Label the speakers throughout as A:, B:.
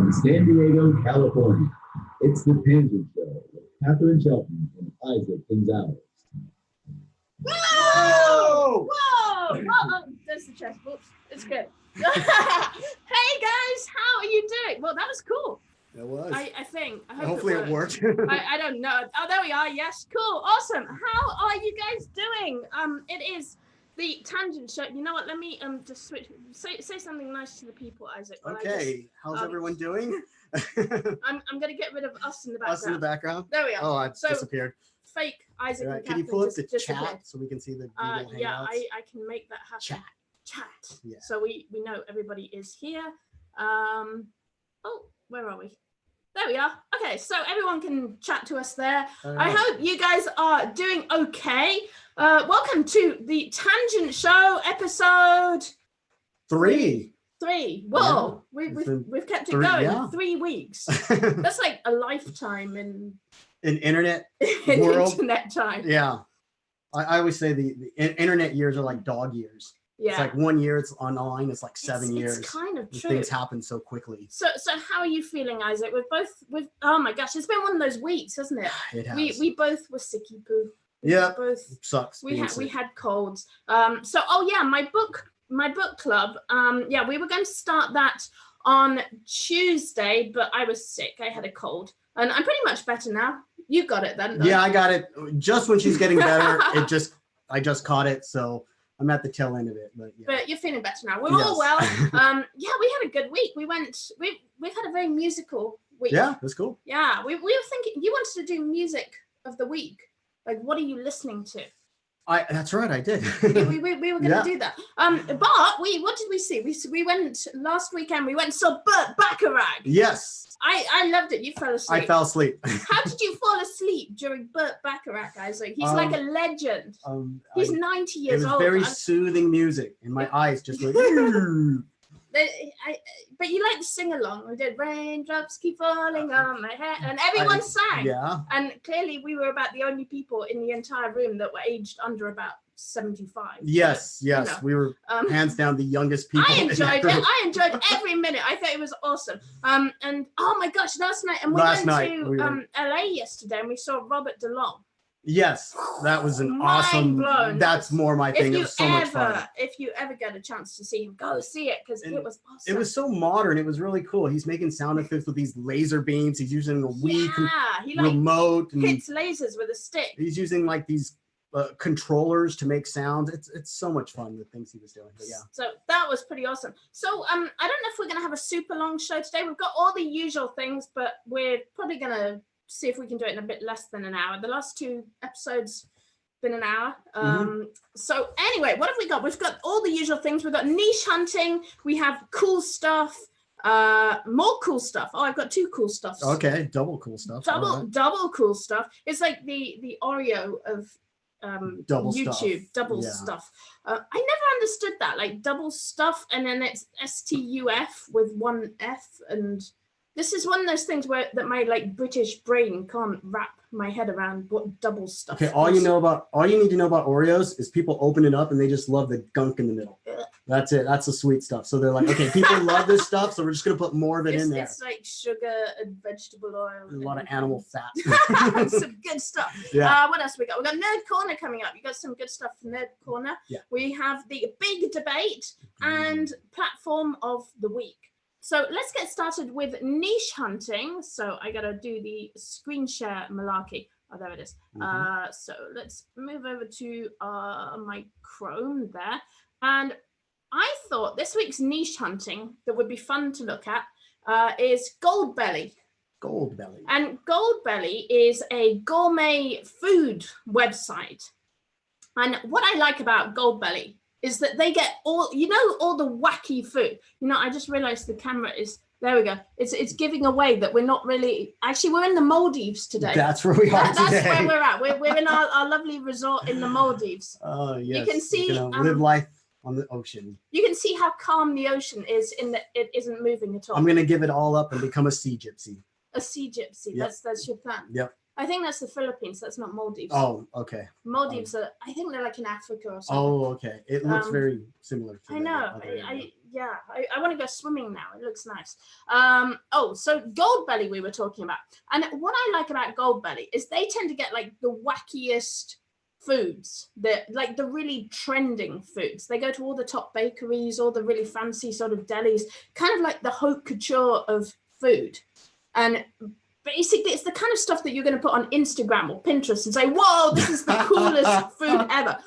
A: from San Diego, California. It's the Tangent Show with Katharyne, Shelton, and Isaac Gonzalez.
B: Whoa! Whoa! Whoa! There's the chest. Whoops. It's good. Hey guys, how are you doing? Well, that was cool.
C: It was.
B: I think. I hope
C: Hopefully it worked.
B: I don't know. Oh, there we are. Yes, cool, awesome. How are you guys doing? It is the Tangent Show. You know what? Let me just switch. Say something nice to the people, Isaac.
C: Okay. How's everyone doing?
B: I'm gonna get rid of us in the background.
C: Us in the background.
B: There we are.
C: Oh, I've disappeared.
B: Fake Isaac.
C: Right.
B: And
C: Can you
B: Katharyne
C: pull up the
B: just
C: chat so we can see the Google Hangouts?
B: Yeah, I can make that happen. Chat.
C: Yeah.
B: So we know everybody is here. Oh, where are we? There we are. Okay, so everyone can chat to us there. I hope you guys are doing okay. Welcome to the Tangent Show episode
C: 3.
B: Whoa, yeah. we've kept it going.
C: Yeah.
B: 3 weeks. That's like a lifetime in
C: internet world.
B: Internet time.
C: Yeah. I always say the internet years are like dog years.
B: Yeah.
C: It's like 1 year it's online, it's like 7 years.
B: It's kind of true.
C: Things happen so quickly.
B: So how are you feeling, Isaac? We've oh my gosh, it's been one of those weeks, hasn't it?
C: It has.
B: We both were sicky poo.
C: Yeah.
B: Both
C: sucks.
B: We had colds. So oh yeah, my book club. Yeah, we were going to start that on Tuesday, but I was sick. I had a cold. And I'm pretty much better now. You got it then. Though.
C: Yeah, I got it just when she's getting better. I just caught it, so I'm at the tail end of it. But
B: you're feeling better now. We're all well. Yeah, we had a good week. We've had a very musical week.
C: Yeah, that's cool.
B: Yeah, we were thinking you wanted to do music of the week. Like, what are you listening to?
C: That's right, I did.
B: we were going to do that. But what did we see? We went last weekend. We went and saw Burt Bacharach.
C: Yes.
B: I loved it. You fell asleep.
C: I fell asleep.
B: How did you fall asleep during Burt Bacharach, Isaac? He's like a legend. He's 90 years old.
C: It was very soothing music, and my eyes just went.
B: But you like to sing along. We did Raindrops Keep Falling on My Head, and everyone sang.
C: Yeah.
B: And clearly we were about the only people in the entire room that were aged under about 75.
C: Yes, we were hands down the youngest people.
B: I enjoyed it. I enjoyed every minute. I thought it was awesome. And oh my gosh, last night, and we went to LA yesterday, and we saw Robert DeLong.
C: Yes, that was an awesome.
B: Blown.
C: That's more my thing. It was so much fun.
B: If you ever get a chance to see him, go see it because it was awesome.
C: It was so modern. It was really cool. He's making sound effects with these laser beams. He's using a Wii remote.
B: He hits lasers with a stick.
C: He's using like these controllers to make sounds. It's so much fun, the things he was doing. But yeah.
B: So that was pretty awesome. So I don't know if we're gonna have a super long show today. We've got all the usual things, but we're probably gonna see if we can do it in a bit less than an hour. The last 2 episodes been an hour. So anyway, what have we got? We've got all the usual things. We've got niche hunting. We have cool stuff. More cool stuff. Oh, I've got 2 cool stuffs.
C: Okay, double cool stuff.
B: Double cool stuff. It's like the Oreo of
C: double
B: YouTube.
C: Stuff.
B: Double stuff. I never understood that. Like double stuff, and then it's STUF with 1 F, and this is one of those things that my like British brain can't wrap my head around what double stuff
C: is. All you need to know about Oreos is people open it up and they just love the gunk in the middle. That's it. That's the sweet stuff. So they're like, okay, people love this stuff, so we're just gonna put more of it in there.
B: It's like sugar and vegetable oil.
C: A lot of animal fat.
B: Some good stuff.
C: Yeah.
B: What else we got? We got Nerd Corner coming up. You got some good stuff for Nerd Corner.
C: Yeah.
B: We have the big debate and platform of the week. So let's get started with niche hunting. So I gotta do the screen share malarkey. Oh, there it is. So let's move over to my Chrome there. And I thought this week's niche hunting that would be fun to look at is Goldbelly.
C: Goldbelly. And
B: Goldbelly is a gourmet food website. And what I like about Goldbelly is that they get all the wacky food. I just realized the camera is, there we go. It's giving away that we're not really, actually we're in the Maldives today.
C: That's where we are today.
B: That's where we're at. We're in our lovely resort in the Maldives.
C: Oh, yes.
B: You can see.
C: Live life on the ocean.
B: You can see how calm the ocean is in that it isn't moving at all.
C: I'm going to give it all up and become a sea gypsy.
B: A sea gypsy.
C: Yep.
B: That's your plan.
C: Yep.
B: I think that's the Philippines. That's not Maldives.
C: Oh, okay.
B: Maldives are, I think they're like in Africa or something.
C: Oh, okay. It looks very similar to
B: I know. Yeah, I want to go swimming now. It looks nice. So Goldbelly we were talking about. And what I like about Goldbelly is they tend to get like the wackiest foods, like the really trending foods. They go to all the top bakeries, all the really fancy sort of delis, kind of like the haute couture of food. And basically it's the kind of stuff that you're going to put on Instagram or Pinterest and say, whoa, this is the coolest food ever.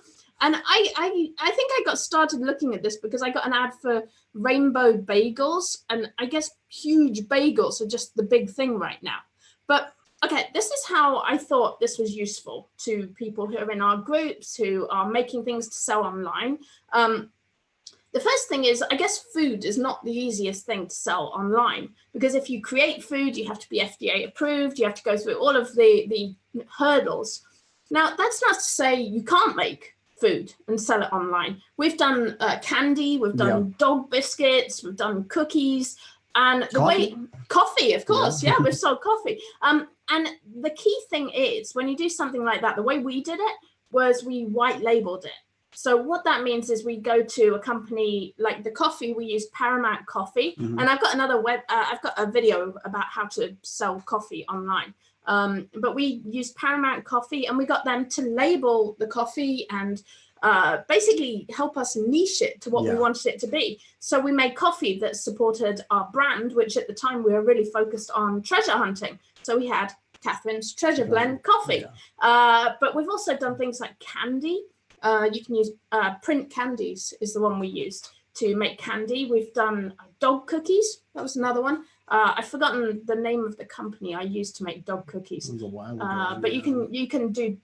B: And I think I got started looking at this because I got an ad for rainbow bagels, and I guess huge bagels are just the big thing right now. But okay, this is how I thought this was useful to people who are in our groups, who are making things to sell online. The first thing is, I guess food is not the easiest thing to sell online, because if you create food, you have to be FDA approved, you have to go through all of the hurdles. Now, that's not to say you can't make food and sell it online. We've done candy, we've done dog biscuits, we've done cookies, and coffee, of course. Yeah, we've sold coffee. And the key thing is, when you do something like that, the way we did it was we white labeled it. So what that means is we go to a company like the coffee, we use Paramount Coffee. And I've got I've got a video about how to sell coffee online. But we used Paramount Coffee, and we got them to label the coffee and basically help us niche it to what we wanted it to be. So we made coffee that supported our brand, which at the time we were really focused on treasure hunting. So we had Katharyne's Treasure Blend coffee. But we've also done things like candy. You can use print candies is the one we used to make candy. We've done dog cookies. That was another one. I've forgotten the name of the company I used to make dog cookies. It was a while ago, but you can do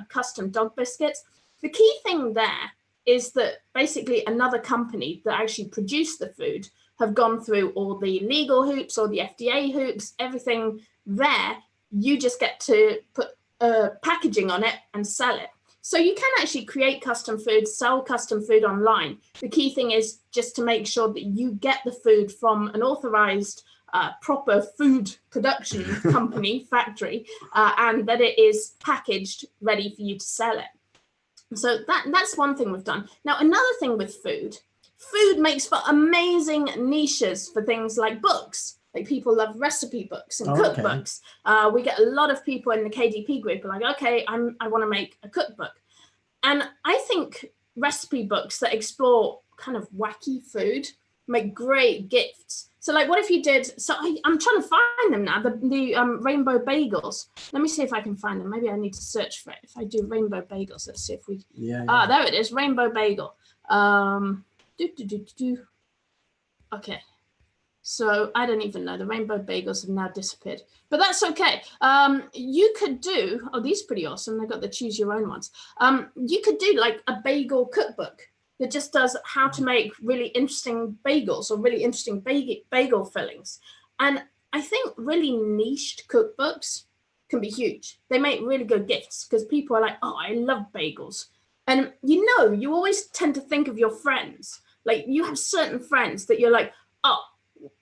B: custom dog biscuits. The key thing there is that basically another company that actually produced the food have gone through all the legal hoops, all the FDA hoops, everything there. You just get to put packaging on it and sell it. So you can actually create custom food, sell custom food online. The key thing is just to make sure that you get the food from an authorized proper food production company, factory, and that it is packaged, ready for you to sell it. So that's one thing we've done. Now, another thing with food makes for amazing niches for things like books. Like people love recipe books and cookbooks. We get a lot of people in the KDP group are like, okay, I want to make a cookbook. And I think recipe books that explore kind of wacky food make great gifts. So like, what if you did, so I'm trying to find them now, the rainbow bagels. Let me see if I can find them. Maybe I need to search for it. If I do rainbow bagels, let's see if we, there it is, rainbow bagel. Okay. So I don't even know, the rainbow bagels have now disappeared, but that's okay. You could do, oh, these are pretty awesome. They've got the choose your own ones. You could do like a bagel cookbook that just does how to make really interesting bagels or really interesting bagel fillings. And I think really niched cookbooks can be huge. They make really good gifts because people are like, oh, I love bagels. And you know, you always tend to think of your friends. Like you have certain friends that you're like, oh,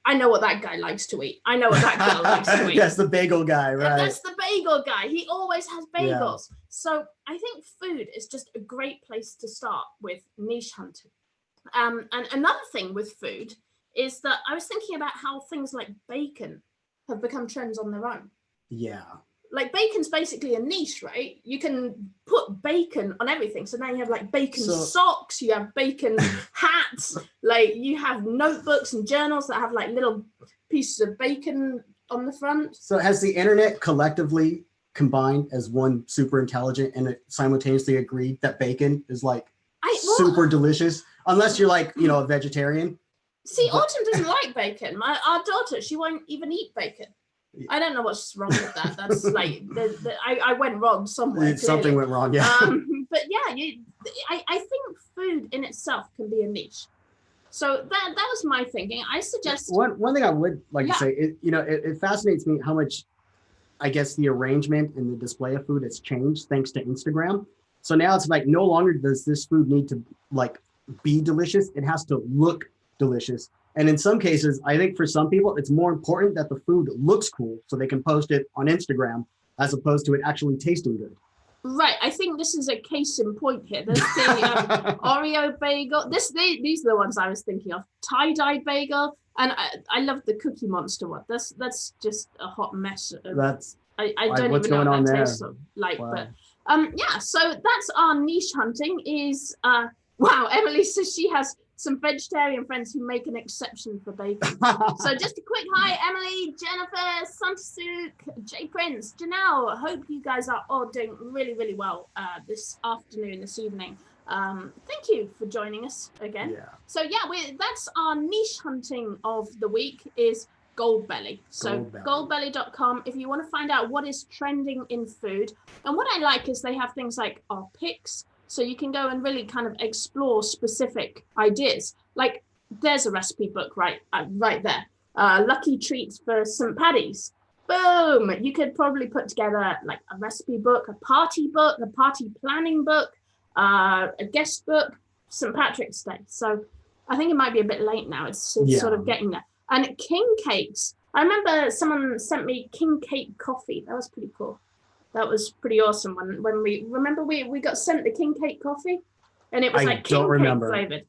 B: I know what that guy likes to eat. I know what that girl likes to eat.
C: That's the bagel guy, right?
B: That's the bagel guy. He always has bagels. Yeah. So I think food is just a great place to start with niche hunting. And another thing with food is that I was thinking about how things like bacon have become trends on their own.
C: Yeah.
B: Like bacon's basically a niche, right? You can put bacon on everything. So now you have like bacon socks, you have bacon hats, like you have notebooks and journals that have like little pieces of bacon on the front.
C: So has the internet collectively combined as one super intelligent and simultaneously agreed that bacon is like super delicious? Unless you're like, you know, a vegetarian.
B: See, Autumn doesn't like bacon. Our daughter, she won't even eat bacon. I don't know what's wrong with that. That's like, I went wrong somewhere.
C: Something went wrong, yeah.
B: But yeah, I think food in itself can be a niche. So that was my thinking. I suggest
C: one thing I would like to say, it fascinates me how much, I guess, the arrangement and the display of food has changed thanks to Instagram. So now it's like no longer does this food need to like be delicious. It has to look delicious. And in some cases, I think for some people, it's more important that the food looks cool so they can post it on Instagram as opposed to it actually tasting good.
B: Right, I think this is a case in point here. There's the Oreo bagel. These are the ones I was thinking of. Tie-dye bagel, and I love the Cookie Monster one. That's just a hot mess. I don't
C: what's
B: even know
C: going on
B: what that
C: there?
B: tastes like,
C: Wow.
B: but yeah. So that's our niche hunting. Is wow. Emily says she has some vegetarian friends who make an exception for bacon. So just a quick hi, Emily, Jennifer, Santasuk, Jay Prince, Janelle. I hope you guys are all doing really, really well this afternoon, this evening. Thank you for joining us again.
C: Yeah.
B: So yeah, that's our niche hunting of the week is Goldbelly. So goldbelly.com if you want to find out what is trending in food. And what I like is they have things like our picks. So you can go and really kind of explore specific ideas. Like there's a recipe book right there. Lucky treats for St. Paddy's. Boom! You could probably put together like a recipe book, a party planning book, a guest book, St. Patrick's Day. So I think it might be a bit late now. It's sort of getting there. And king cakes. I remember someone sent me king cake coffee. That was pretty cool. That was pretty awesome when we got sent the king cake coffee, and it was like king cake flavored.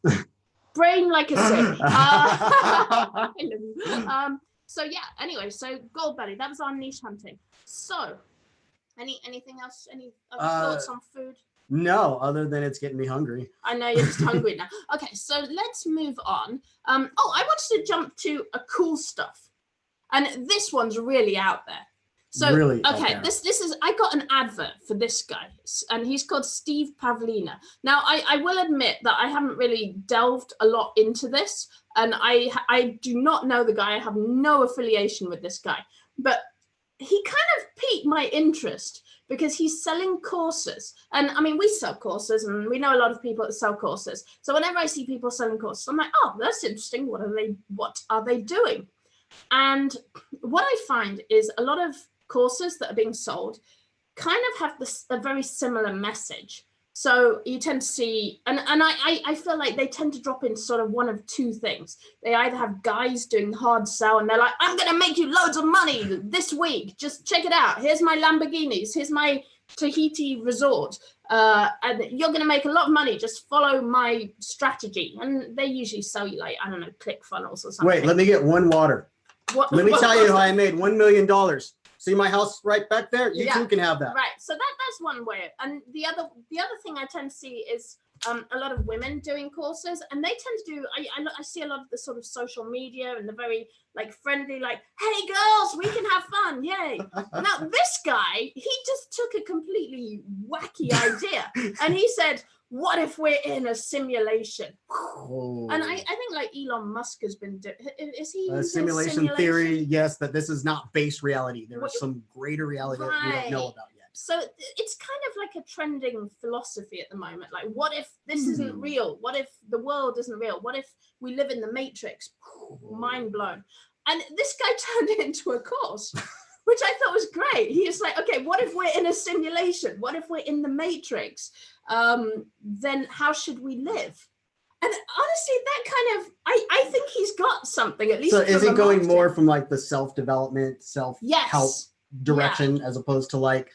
B: Brain like a sieve. I love you. So yeah. Anyway, so Goldbelly. That was our niche hunting. So, anything else? Any other thoughts on food?
C: No, other than it's getting me hungry.
B: I know you're just hungry now. Okay, so let's move on. I wanted to jump to a cool stuff, and this one's really out there. So,
C: really
B: okay, this is, I got an advert for this guy, and he's called Steve Pavlina. Now, I will admit that I haven't really delved a lot into this, and I do not know the guy. I have no affiliation with this guy, but he kind of piqued my interest because he's selling courses. And I mean, we sell courses, and we know a lot of people that sell courses. So whenever I see people selling courses, I'm like, oh, that's interesting. What are they doing? And what I find is a lot of courses that are being sold kind of have a very similar message. So you tend to see, and I feel like they tend to drop into sort of one of two things. They either have guys doing hard sell, and they're like, I'm going to make you loads of money this week. Just check it out. Here's my Lamborghinis. Here's my Tahiti resort. And you're going to make a lot of money. Just follow my strategy. And they usually sell you like, I don't know, ClickFunnels or something.
C: Wait, let me get one water. Let me tell you how I made $1 million. See my house right back there? You too can have that.
B: Right. So that's one way. And the other thing I tend to see is a lot of women doing courses, and they tend to do, I see a lot of the sort of social media and the very like friendly, like, hey girls, we can have fun. Yay. Now this guy, he just took a completely wacky idea and he said, what if we're in a simulation? Oh. And I think like Elon Musk has been doing, is he
C: simulation theory? Yes, that this is not base reality. There is some greater reality that we don't know about yet.
B: So it's kind of like a trending philosophy at the moment. Like, what if this isn't real? What if the world isn't real? What if we live in the Matrix? Mind blown. And this guy turned it into a course, which I thought was great. He was like, okay, what if we're in a simulation? What if we're in the Matrix? Then how should we live? And honestly, that kind of, I think he's got something, at least.
C: So is it going more from like the self-development, self-help direction, as opposed to like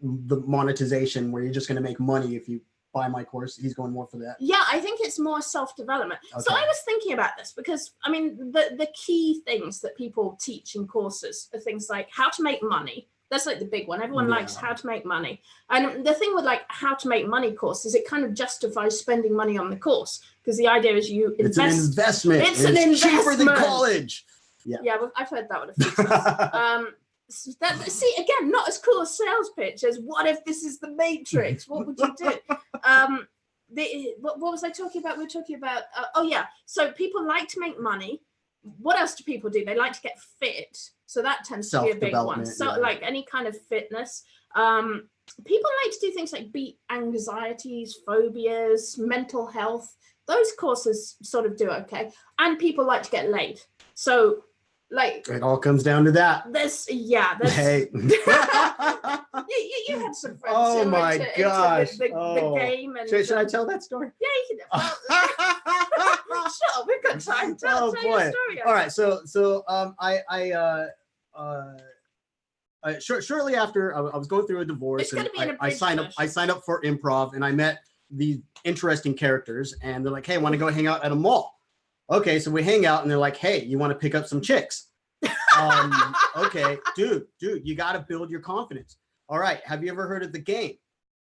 C: the monetization where you're just going to make money if you buy my course? He's going more for that. Yeah, I think it's more self-development. Okay. So I was thinking about this because, I mean, the key things that people teach in courses are things like how to make money. That's like the big one. Everyone likes how to make money. And the thing with like how to make money course is it kind of justifies spending money on the course because the idea is you invest. It's an investment. It's an investment. Cheaper than college. Yeah, I've heard that one a few times. See, again, not as cool a sales pitch as what if this is the Matrix? What would you do? What was I talking about? We were talking about, so people like to make money. What else do people do? They like to get fit. So that tends to be a big one. So like any kind of fitness. People like to do things like beat anxieties, phobias, mental health. Those courses sort of do okay. And people like to get laid. So like it all comes down to that. Hey. you had some friends. Oh my gosh. The game. And should I tell that story? Yeah, you can. Sure, we've got time. Tell your story. All right. So shortly after I was going through a divorce,
B: It's gonna be in a
C: I signed up.
B: bridge
C: I signed up for improv, and I met these interesting characters. And they're like, "Hey, I want to go hang out at a mall." Okay, so we hang out, and they're like, "Hey, you want to pick up some chicks?" Okay, dude, you got to build your confidence. All right, have you ever heard of the game?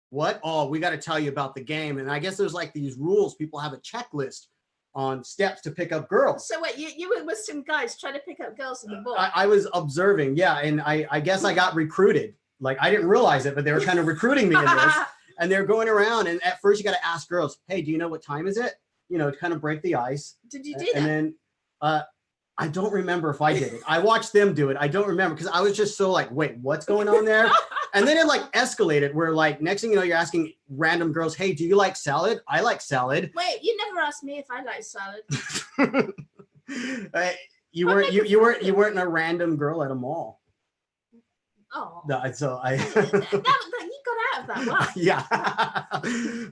C: What? Oh, we got to tell you about the game. And I guess there's like these rules. People have a checklist on steps to pick up girls.
B: So wait, you were with some guys trying to pick up girls in the mall.
C: I was observing, yeah, and I guess I got recruited. Like I didn't realize it, but they were kind of recruiting me in this. And they're going around, and at first you got to ask girls, "Hey, do you know what time is it?" You know, to kind of break the ice.
B: Did you do that?
C: And then I don't remember if I did it. I watched them do it. I don't remember because I was just so like, wait, what's going on there? And then it like escalated where like next thing you know, you're asking random girls, "Hey, do you like salad?" "I like salad."
B: Wait, you never asked me if I like salad.
C: You weren't a random girl at a mall.
B: Oh.
C: No, so I
B: you got out of that. Wow.
C: Yeah.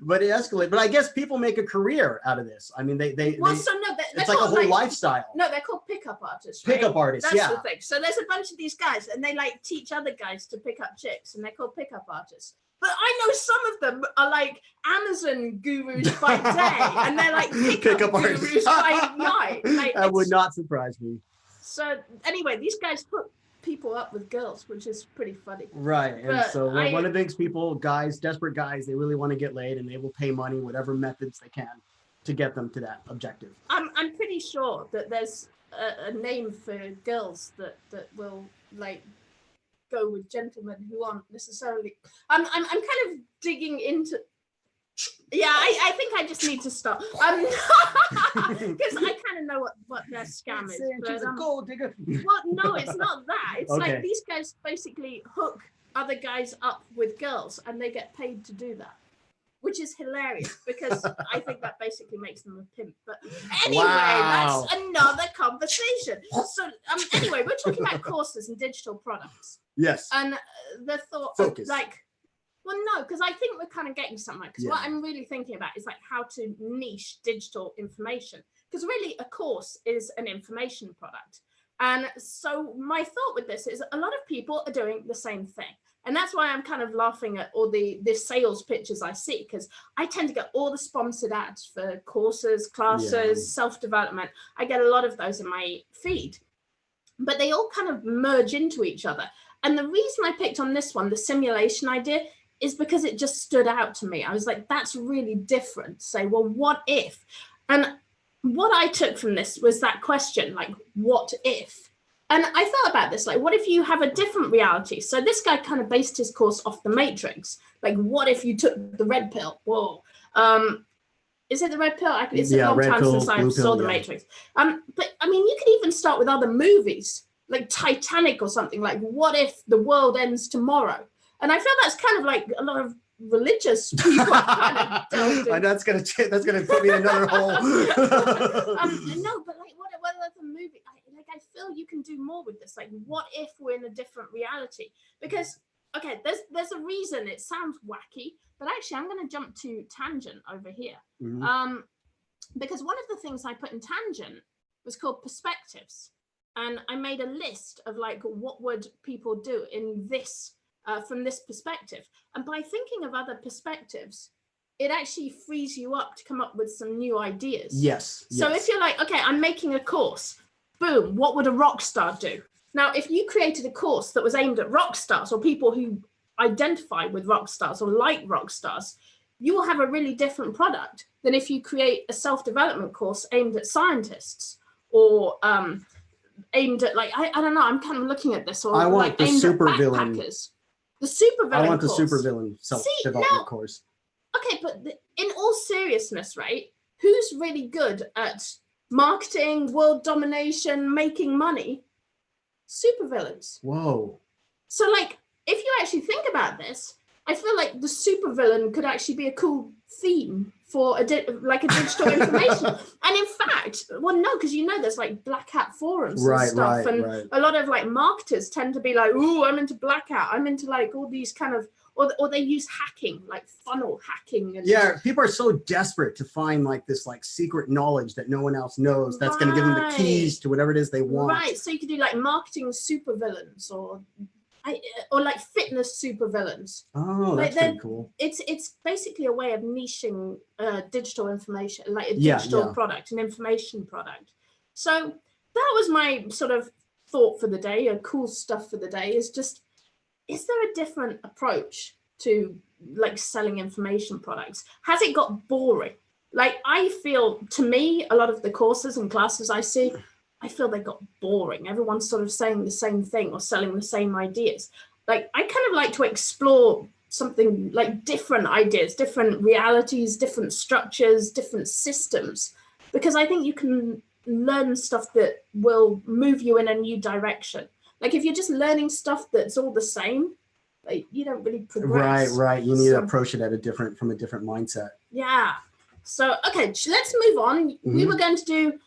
C: But it escalated. But I guess people make a career out of this. I mean, it's like a whole lifestyle.
B: No, they're called pickup artists. Right?
C: Pickup artists,
B: That's
C: yeah.
B: the thing. So there's a bunch of these guys, and they like teach other guys to pick up chicks, and they're called pickup artists. But I know some of them are like Amazon gurus by day, and they're like pickup gurus by night. Like,
C: that would not surprise me.
B: So anyway, these guys hook people up with girls, which is pretty funny.
C: Right. And
B: But
C: so one of the things desperate guys, they really want to get laid, and they will pay money, whatever methods they can, to get them to that objective.
B: I'm pretty sure that there's a name for girls that will like go with gentlemen who aren't necessarily. I'm kind of digging into. Yeah, I think I just need to stop. Because I kind of know what their scam is.
C: She's a gold digger.
B: Well, no, it's not that. It's
C: Okay.
B: like these guys basically hook other guys up with girls, and they get paid to do that, which is hilarious because I think that basically makes them a pimp. But anyway,
C: Wow.
B: That's another conversation. So anyway, we're talking about courses and digital products,
C: Yes.
B: and the thought
C: Focus.
B: like. Well, no, because I think we're kind of getting somewhere. Because
C: Yeah.
B: what I'm really thinking about is like how to niche digital information. Because really, a course is an information product. And so my thought with this is a lot of people are doing the same thing. And that's why I'm kind of laughing at all the sales pitches I see, because I tend to get all the sponsored ads for courses, classes, self-development. I get a lot of those in my feed. But they all kind of merge into each other. And the reason I picked on this one, the simulation idea, is because it just stood out to me. I was like, that's really different. Say, well, what if? And what I took from this was that question, like, what if? And I thought about this, like, what if you have a different reality? So this guy kind of based his course off the Matrix. Like, what if you took the red pill? Whoa. Is it the red pill? It's a long time since I saw the Matrix. But I mean, you could even start with other movies, like Titanic or something. Like, what if the world ends tomorrow? And I feel that's kind of like a lot of religious people kind of delved in.
C: And that's gonna put me in another hole.
B: No, but like what other movie? I feel you can do more with this. Like, what if we're in a different reality? Because okay, there's a reason it sounds wacky, but actually I'm going to jump to tangent over here.
C: Mm-hmm.
B: Because one of the things I put in tangent was called perspectives, and I made a list of like what would people do in this. From this perspective, and by thinking of other perspectives, it actually frees you up to come up with some new ideas.
C: Yes.
B: So if you're like, okay, I'm making a course, boom, what would a rock star do? Now, if you created a course that was aimed at rock stars or people who identify with rock stars or like rock stars, you will have a really different product than if you create a self-development course aimed at scientists or aimed at like, I don't know, I'm kind of looking at this, or
C: I want
B: like
C: the
B: aimed
C: super
B: at
C: villain.
B: backpackers. The super villain.
C: I want the
B: course.
C: super villain self-development course.
B: Okay, but in all seriousness, right? Who's really good at marketing, world domination, making money? Super villains.
C: Whoa.
B: So, like, if you actually think about this, I feel like the super villain could actually be a cool theme for a digital information. And in fact, well, no, because you know there's like black hat forums and stuff, and a lot of like marketers tend to be like, "Ooh, I'm into black hat. I'm into like all these kind of," or they use hacking, like funnel hacking. And
C: yeah, people are so desperate to find like this like secret knowledge that no one else knows. That's going to give them the keys to whatever it is they want.
B: Right. So you could do like marketing super villains or or like fitness supervillains.
C: Oh,
B: Like
C: that's pretty cool.
B: It's basically a way of niching digital information, like a
C: Yeah,
B: digital
C: yeah.
B: product, an information product. So that was my sort of thought for the day, cool stuff for the day, is just, is there a different approach to like selling information products? Has it got boring? Like, I feel, to me, a lot of the courses and classes I see, I feel they got boring. Everyone's sort of saying the same thing or selling the same ideas. Like, I kind of like to explore something like different ideas, different realities, different structures, different systems, because I think you can learn stuff that will move you in a new direction. Like, if you're just learning stuff that's all the same, like, you don't really progress.
C: Right. You need to approach it at from a different mindset.
B: Yeah. So, okay, let's move on. We were going to do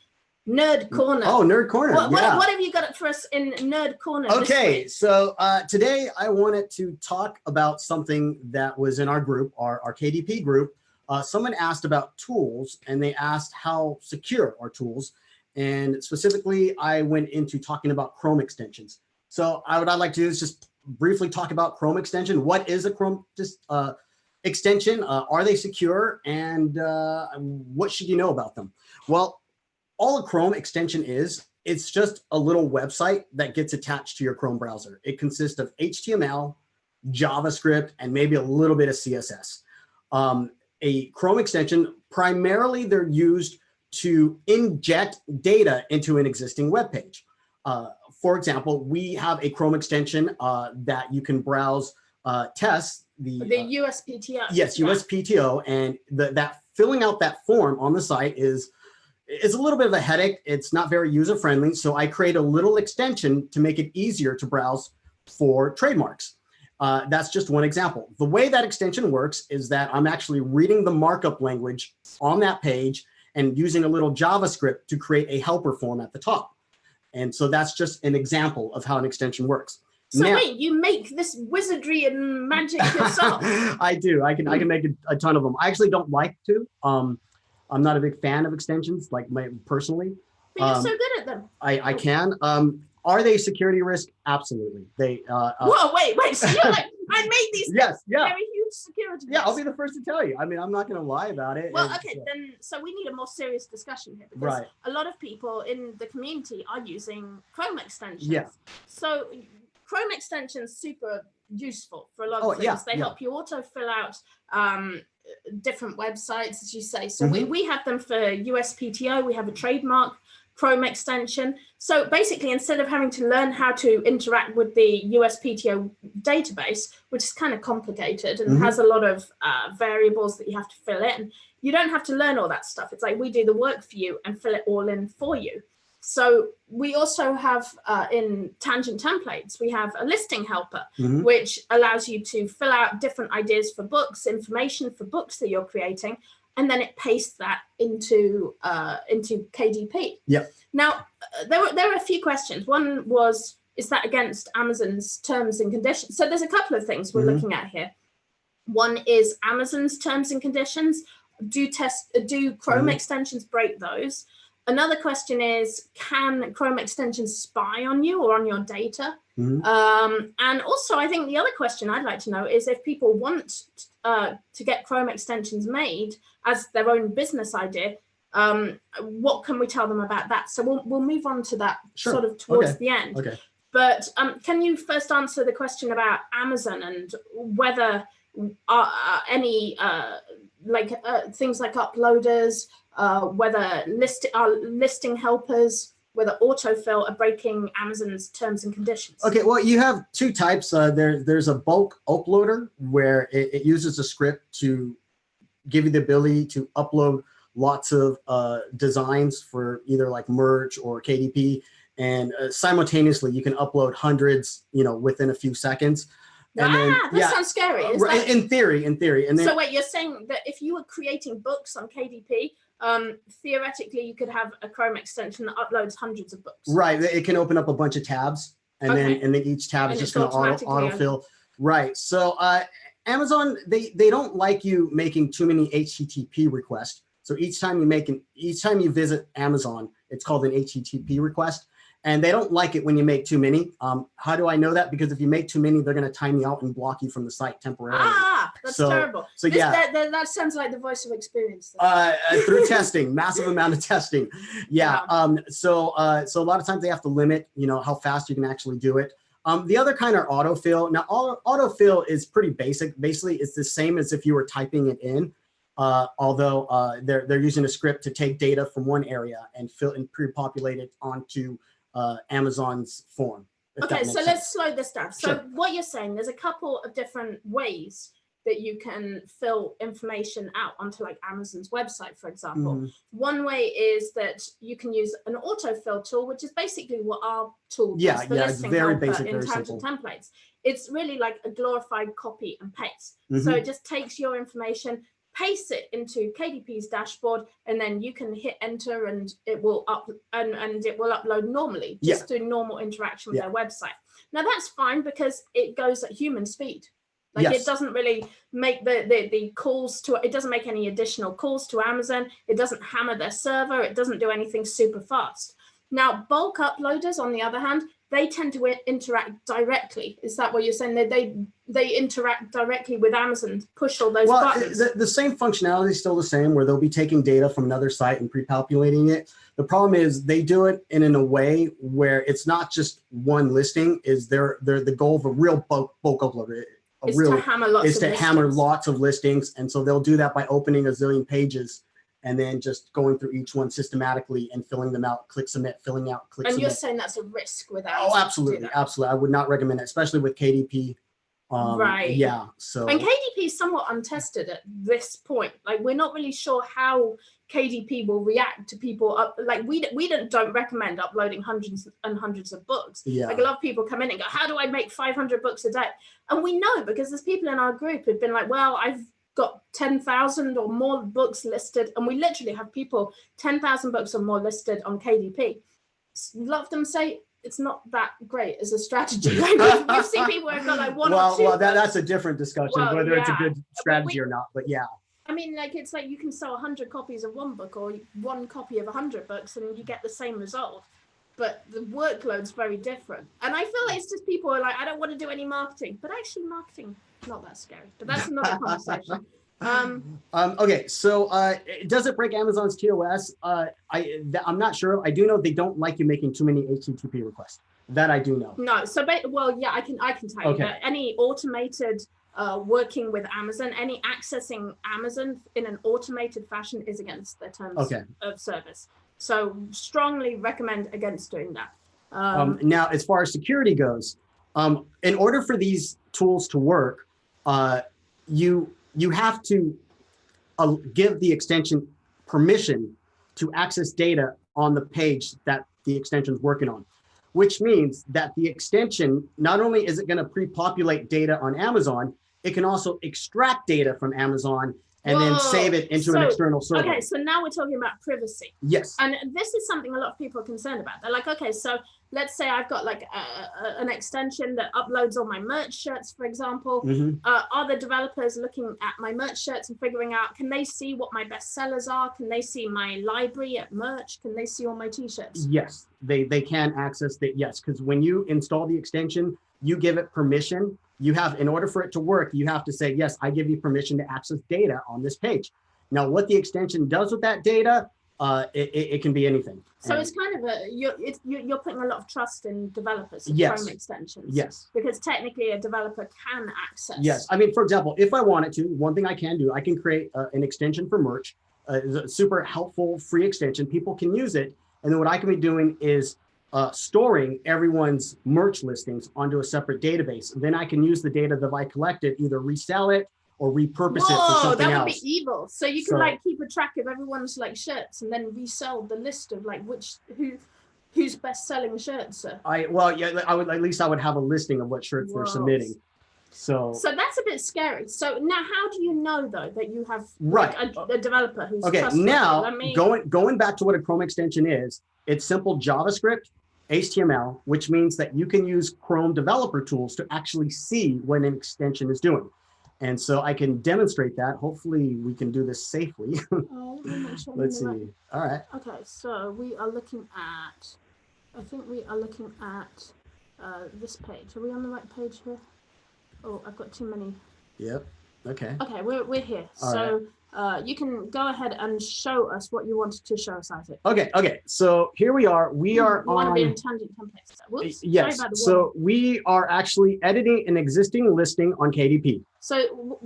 B: Nerd Corner.
C: Oh, Nerd Corner.
B: What have you got for us in Nerd Corner?
C: Okay, so today I wanted to talk about something that was in our group, our KDP group. Someone asked about tools, and they asked how secure are tools. And specifically, I went into talking about Chrome extensions. So what I'd like to do is just briefly talk about Chrome extension. What is a Chrome extension? Are they secure? And what should you know about them? Well, all a Chrome extension is, it's just a little website that gets attached to your Chrome browser. It consists of HTML, JavaScript, and maybe a little bit of CSS. A Chrome extension, primarily they're used to inject data into an existing web page. For example, we have a Chrome extension that you can browse tests. The
B: USPTO.
C: Yes, USPTO, and that filling out that form on the site is a little bit of a headache. It's not very user friendly. So I create a little extension to make it easier to browse for trademarks. That's just one example. The way that extension works is that I'm actually reading the markup language on that page and using a little JavaScript to create a helper form at the top. And so that's just an example of how an extension works.
B: So now, wait, you make this wizardry and magic yourself?
C: I do. I can make a ton of them. I actually don't like to. I'm not a big fan of extensions, like personally.
B: But you're so good at them.
C: I can. Are they security risk? Absolutely. They.
B: Whoa, wait. So you're like, I made these
C: yes, yeah.
B: very huge security risks.
C: Yeah, I'll be the first to tell you. I mean, I'm not going to lie about it.
B: Well, okay, then, so we need a more serious discussion here, because a lot of people in the community are using Chrome extensions.
C: Yeah.
B: So Chrome extensions super useful for a lot of things. They help you auto fill out different websites, as you say. So we have them for USPTO. We have a trademark Chrome extension. So basically, instead of having to learn how to interact with the USPTO database, which is kind of complicated and has a lot of variables that you have to fill in, you don't have to learn all that stuff. It's like we do the work for you and fill it all in for you. So we also have in Tangent Templates, we have a listing helper, which allows you to fill out different ideas for books, information for books that you're creating, and then it pastes that into KDP.
C: Yeah.
B: Now, there were a few questions. One was, is that against Amazon's terms and conditions? So there's a couple of things we're looking at here. One is Amazon's terms and conditions. Do Chrome extensions break those? Another question is, can Chrome extensions spy on you or on your data? And also, I think the other question I'd like to know is, if people want to get Chrome extensions made as their own business idea, what can we tell them about that? So we'll move on to that sort of towards the end. Okay. But can you first answer the question about Amazon and whether any things like uploaders, whether listing helpers, whether autofill are breaking Amazon's terms and conditions? Okay,
C: well, you have two types. There's a bulk uploader where it uses a script to give you the ability to upload lots of designs for either like merch or KDP, and simultaneously you can upload hundreds, within a few seconds. And
B: that sounds scary.
C: In theory. And then,
B: so wait, you're saying that if you were creating books on KDP, theoretically you could have a Chrome extension that uploads hundreds of books. Right.
C: It can open up a bunch of tabs, and then each tab is just going to autofill. Right. So Amazon, they don't like you making too many HTTP requests. So each time you visit Amazon, it's called an HTTP request. And they don't like it when you make too many. How do I know that? Because if you make too many, they're going to time you out and block you from the site temporarily.
B: That's terrible.
C: So yeah,
B: that sounds like the voice of experience.
C: Through testing, massive amount of testing. Yeah.
B: Wow.
C: So a lot of times they have to limit, how fast you can actually do it. The other kind are autofill. Now, autofill is pretty basic. Basically, it's the same as if you were typing it in. Although they're using a script to take data from one area and fill and pre-populate it onto Amazon's form.
B: Okay, so let's slow this down. So
C: Sure.
B: what you're saying, there's a couple of different ways that you can fill information out onto like Amazon's website, for example.
C: Mhm.
B: One way is that you can use an autofill tool, which is basically what our tool does
C: Yeah,
B: for
C: yeah, it's
B: listing
C: very
B: helper
C: basic,
B: in
C: very
B: terms of
C: simple.
B: templates. It's really like a glorified copy and paste. So
C: Mhm.
B: it just takes your information, paste it into KDP's dashboard, and then you can hit enter and it will upload normally, just through normal interaction with their website. Now that's fine because it goes at human speed. Like it doesn't really make the calls to, it doesn't make any additional calls to Amazon. It doesn't hammer their server. It doesn't do anything super fast. Now, bulk uploaders, on the other hand, they tend to interact directly. Is that what you're saying? They interact directly with Amazon, push all those buttons?
C: The same functionality is still the same, where they'll be taking data from another site and pre-populating it. The problem is they do it in a way where it's not just one listing. Is they're the goal of a real bulk uploader.
B: Is to hammer
C: lots of listings. And so they'll do that by opening a zillion pages and then just going through each one systematically and filling them out, click submit, filling out, click submit.
B: And you're saying that's a risk without.
C: Oh, absolutely. Absolutely. I would not recommend it, especially with KDP.
B: Right.
C: Yeah. So.
B: And KDP is somewhat untested at this point. Like we're not really sure how KDP will react to people we don't recommend uploading hundreds and hundreds of books.
C: Yeah.
B: Like a lot of people come in and go, how do I make 500 books a day? And we know because there's people in our group who've been like, well, I've got 10,000 or more books listed. And we literally have people 10,000 books or more listed on KDP. A lot of them say it's not that great as a strategy. Like we've seen people who have got like one or two.
C: Well, that's a different discussion, whether it's a good strategy or not. But yeah.
B: I mean, like it's like you can sell 100 copies of one book or one copy of 100 books and you get the same result, but the workload's very different. And I feel like it's just people are like, I don't want to do any marketing, but actually marketing, not that scary, but that's another conversation.
C: Okay, so does it break Amazon's TOS? I'm not sure. I do know they don't like you making too many HTTP requests. That I do know.
B: No, so well, yeah, I can tell you that any automated working with Amazon, any accessing Amazon in an automated fashion is against their terms of service. So strongly recommend against doing that.
C: Now, as far as security goes, in order for these tools to work, you have to give the extension permission to access data on the page that the extension is working on, which means that the extension, not only is it going to pre-populate data on Amazon, it can also extract data from Amazon and then save it into an external server.
B: Okay, so now we're talking about privacy.
C: Yes.
B: And this is something a lot of people are concerned about. They're like, okay, so let's say I've got like an extension that uploads all my merch shirts, for example.
C: Mm-hmm.
B: Are the developers looking at my merch shirts and figuring out, can they see what my best sellers are? Can they see my library at merch? Can they see all my t-shirts?
C: Yes, they can access that. Yes, because when you install the extension, you give it permission. You have, in order for it to work, you have to say, yes, I give you permission to access data on this page. Now, what the extension does with that data, it can be anything.
B: So it's kind of you're putting a lot of trust in developers of Chrome extensions.
C: Yes.
B: Because technically a developer can access.
C: Yes. I mean, for example, if I wanted to, one thing I can do, I can create an extension for merch, a super helpful free extension. People can use it. And then what I can be doing is storing everyone's merch listings onto a separate database. And then I can use the data that I collected, either resell it or repurpose it for something else.
B: That would be evil. So you can like keep a track of everyone's like shirts and then resell the list of like who's best selling shirts.
C: I would have a listing of what shirts they're submitting. So
B: that's a bit scary. So now how do you know though that you have like, a developer who's trustworthy?
C: Now going back to what a Chrome extension is, it's simple JavaScript, HTML, which means that you can use Chrome developer tools to actually see what an extension is doing. And so I can demonstrate that. Hopefully we can do this safely. Let's see. All right.
B: Okay, so we are looking at I think we are looking at this page. Are we on the right page here? Oh, I've got too many.
C: Yep. Okay.
B: Okay, we're here.
C: All
B: so you can go ahead and show us what you wanted to show us, Isaac.
C: Okay. So here we are. We are
B: You want to be in
C: on.
B: tangent templates. Whoops,
C: Yes.
B: sorry about the
C: So we are actually editing an existing listing on KDP.
B: So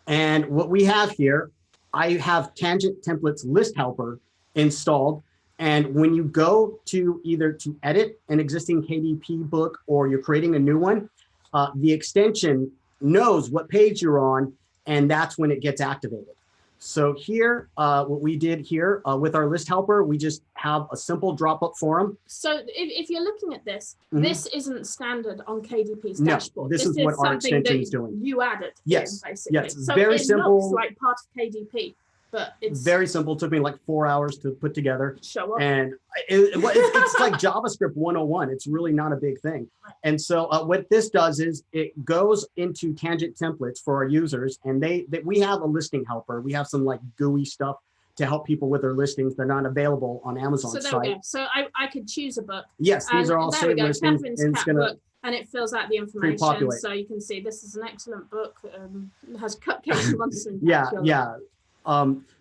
C: And what we have here, I have Tangent Templates List Helper installed. And when you go to either to edit an existing KDP book or you're creating a new one, the extension knows what page you're on, and that's when it gets activated. So here, what we did here with our list helper, we just have a simple drop-up forum.
B: So if you're looking at this, this isn't standard on KDP's
C: No,
B: dashboard.
C: this is what our extension is doing.
B: You added,
C: Yes,
B: basically.
C: yes,
B: So
C: very
B: it
C: simple.
B: looks like part of KDP, but it's
C: Very simple. Took me like 4 hours to put together.
B: show up.
C: And it's like JavaScript 101. It's really not a big thing. And so what this does is it goes into Tangent Templates for our users, and we have a listing helper. We have some like GUI stuff to help people with their listings. They're not available on Amazon's
B: So there
C: site.
B: we go. So I could choose a book.
C: Yes, these are all
B: there we
C: saved
B: go.
C: listings,
B: Katharine's
C: and it's
B: cat
C: gonna
B: book, and it fills out the information.
C: pre-populate.
B: So you can see this is an excellent book. It has cupcakes and monsters.
C: Yeah.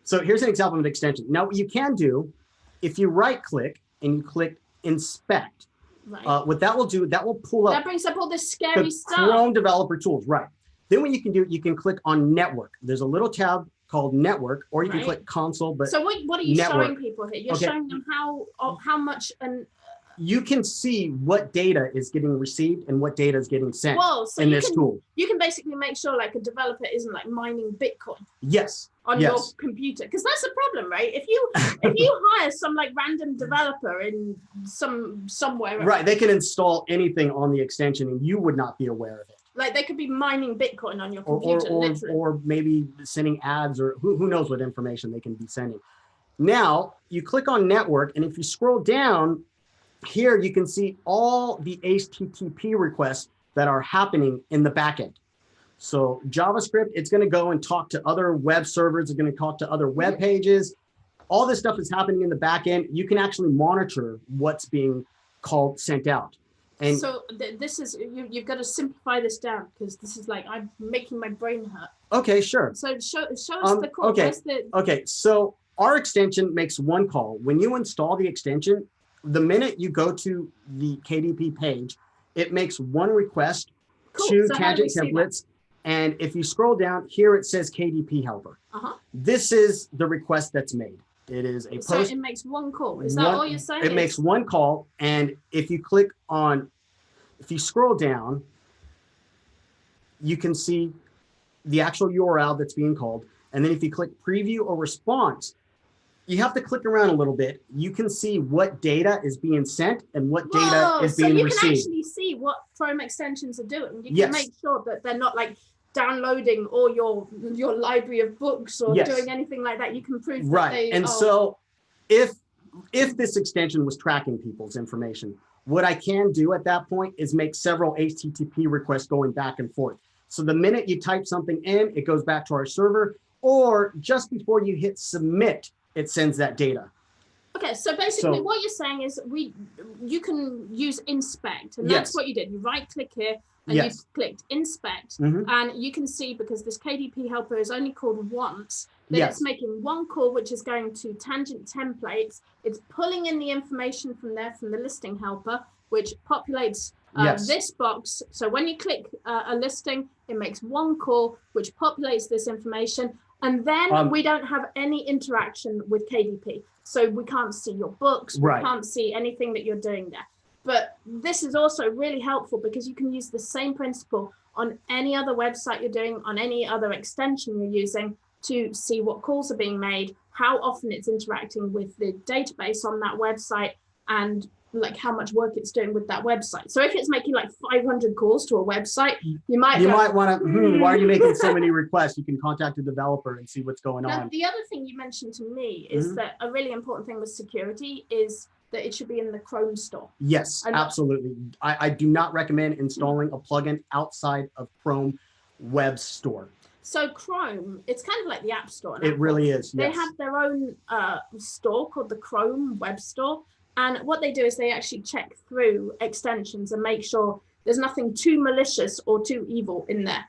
C: So here's an example of an extension. Now, what you can do, if you right-click and you click Inspect,
B: Right.
C: what that will do, that will pull up
B: That brings up all this scary
C: the
B: stuff.
C: Chrome developer tools, right? Then what you can do, you can click on Network. There's a little tab called Network, or you can
B: Right.
C: click Console. But
B: So what are you
C: Network.
B: showing people here? You're
C: Okay.
B: showing them how much and
C: you can see what data is getting received and what data is getting sent
B: whoa. So
C: in
B: you
C: this
B: can
C: tool.
B: you can basically make sure like a developer isn't like mining Bitcoin
C: Yes.
B: on
C: Yes.
B: your computer, because that's a problem, right? If you hire some like random developer in somewhere,
C: Right. They can install anything on the extension and you would not be aware of it.
B: like they could be mining Bitcoin on your computer, literally.
C: Or maybe sending ads, or who knows what information they can be sending. Now you click on Network, and if you scroll down here, you can see all the HTTP requests that are happening in the backend. So JavaScript, it's going to go and talk to other web servers. It's going to talk to other web pages. All this stuff is happening in the backend. You can actually monitor what's being sent out. And
B: So this is you've got to simplify this down, because this is like I'm making my brain hurt.
C: okay, sure.
B: So show us the call.
C: okay.
B: Where's the
C: Okay, so our extension makes one call. When you install the extension, the minute you go to the KDP page, it makes one request
B: Cool.
C: to
B: So how do we
C: Tangent
B: see that?
C: Templates. And if you scroll down here, it says KDP helper.
B: Uh-huh.
C: This is the request that's made. It is a
B: So
C: post.
B: it makes one call. Is that all you're saying?
C: It makes one call. And if you scroll down, you can see the actual URL that's being called. And then if you click preview or response, you have to click around a little bit. You can see what data is being sent and what data is being
B: so you
C: received.
B: can actually see what Chrome extensions are doing. You can
C: Yes.
B: make sure that they're not like downloading all your library of books or
C: Yes.
B: doing anything like that. You can prove that
C: Right.
B: they
C: And
B: are.
C: so if this extension was tracking people's information, what I can do at that point is make several HTTP requests going back and forth. So the minute you type something in, it goes back to our server, or just before you hit submit, it sends that data.
B: Okay, so basically
C: So-
B: what you're saying is you can use inspect, and
C: Yes.
B: that's what you did. You right click here and
C: Yes.
B: you clicked inspect,
C: Mhm.
B: and you can see, because this KDP helper is only called once, that
C: Yes.
B: it's making one call, which is going to Tangent Templates. It's pulling in the information from there from the listing helper, which populates
C: Yes.
B: this box. So when you click a listing, it makes one call, which populates this information. And then we don't have any interaction with KDP. So we can't see your books, we
C: Right.
B: can't see anything that you're doing there. But this is also really helpful, because you can use the same principle on any other website you're doing, on any other extension you're using, to see what calls are being made, how often it's interacting with the database on that website, and like how much work it's doing with that website. So if it's making like 500 calls to a website, you might
C: want to, why are you making so many requests? You can contact a developer and see what's going
B: Now,
C: on.
B: the other thing you mentioned to me is
C: Mhm.
B: that a really important thing with security is that it should be in the Chrome store.
C: Yes,
B: And-
C: absolutely. I do not recommend installing a plugin outside of Chrome Web Store.
B: So Chrome, it's kind of like the App Store. on
C: It
B: Apple.
C: really is.
B: They
C: Yes.
B: have their own store called the Chrome Web Store, And what they do is they actually check through extensions and make sure there's nothing too malicious or too evil in there.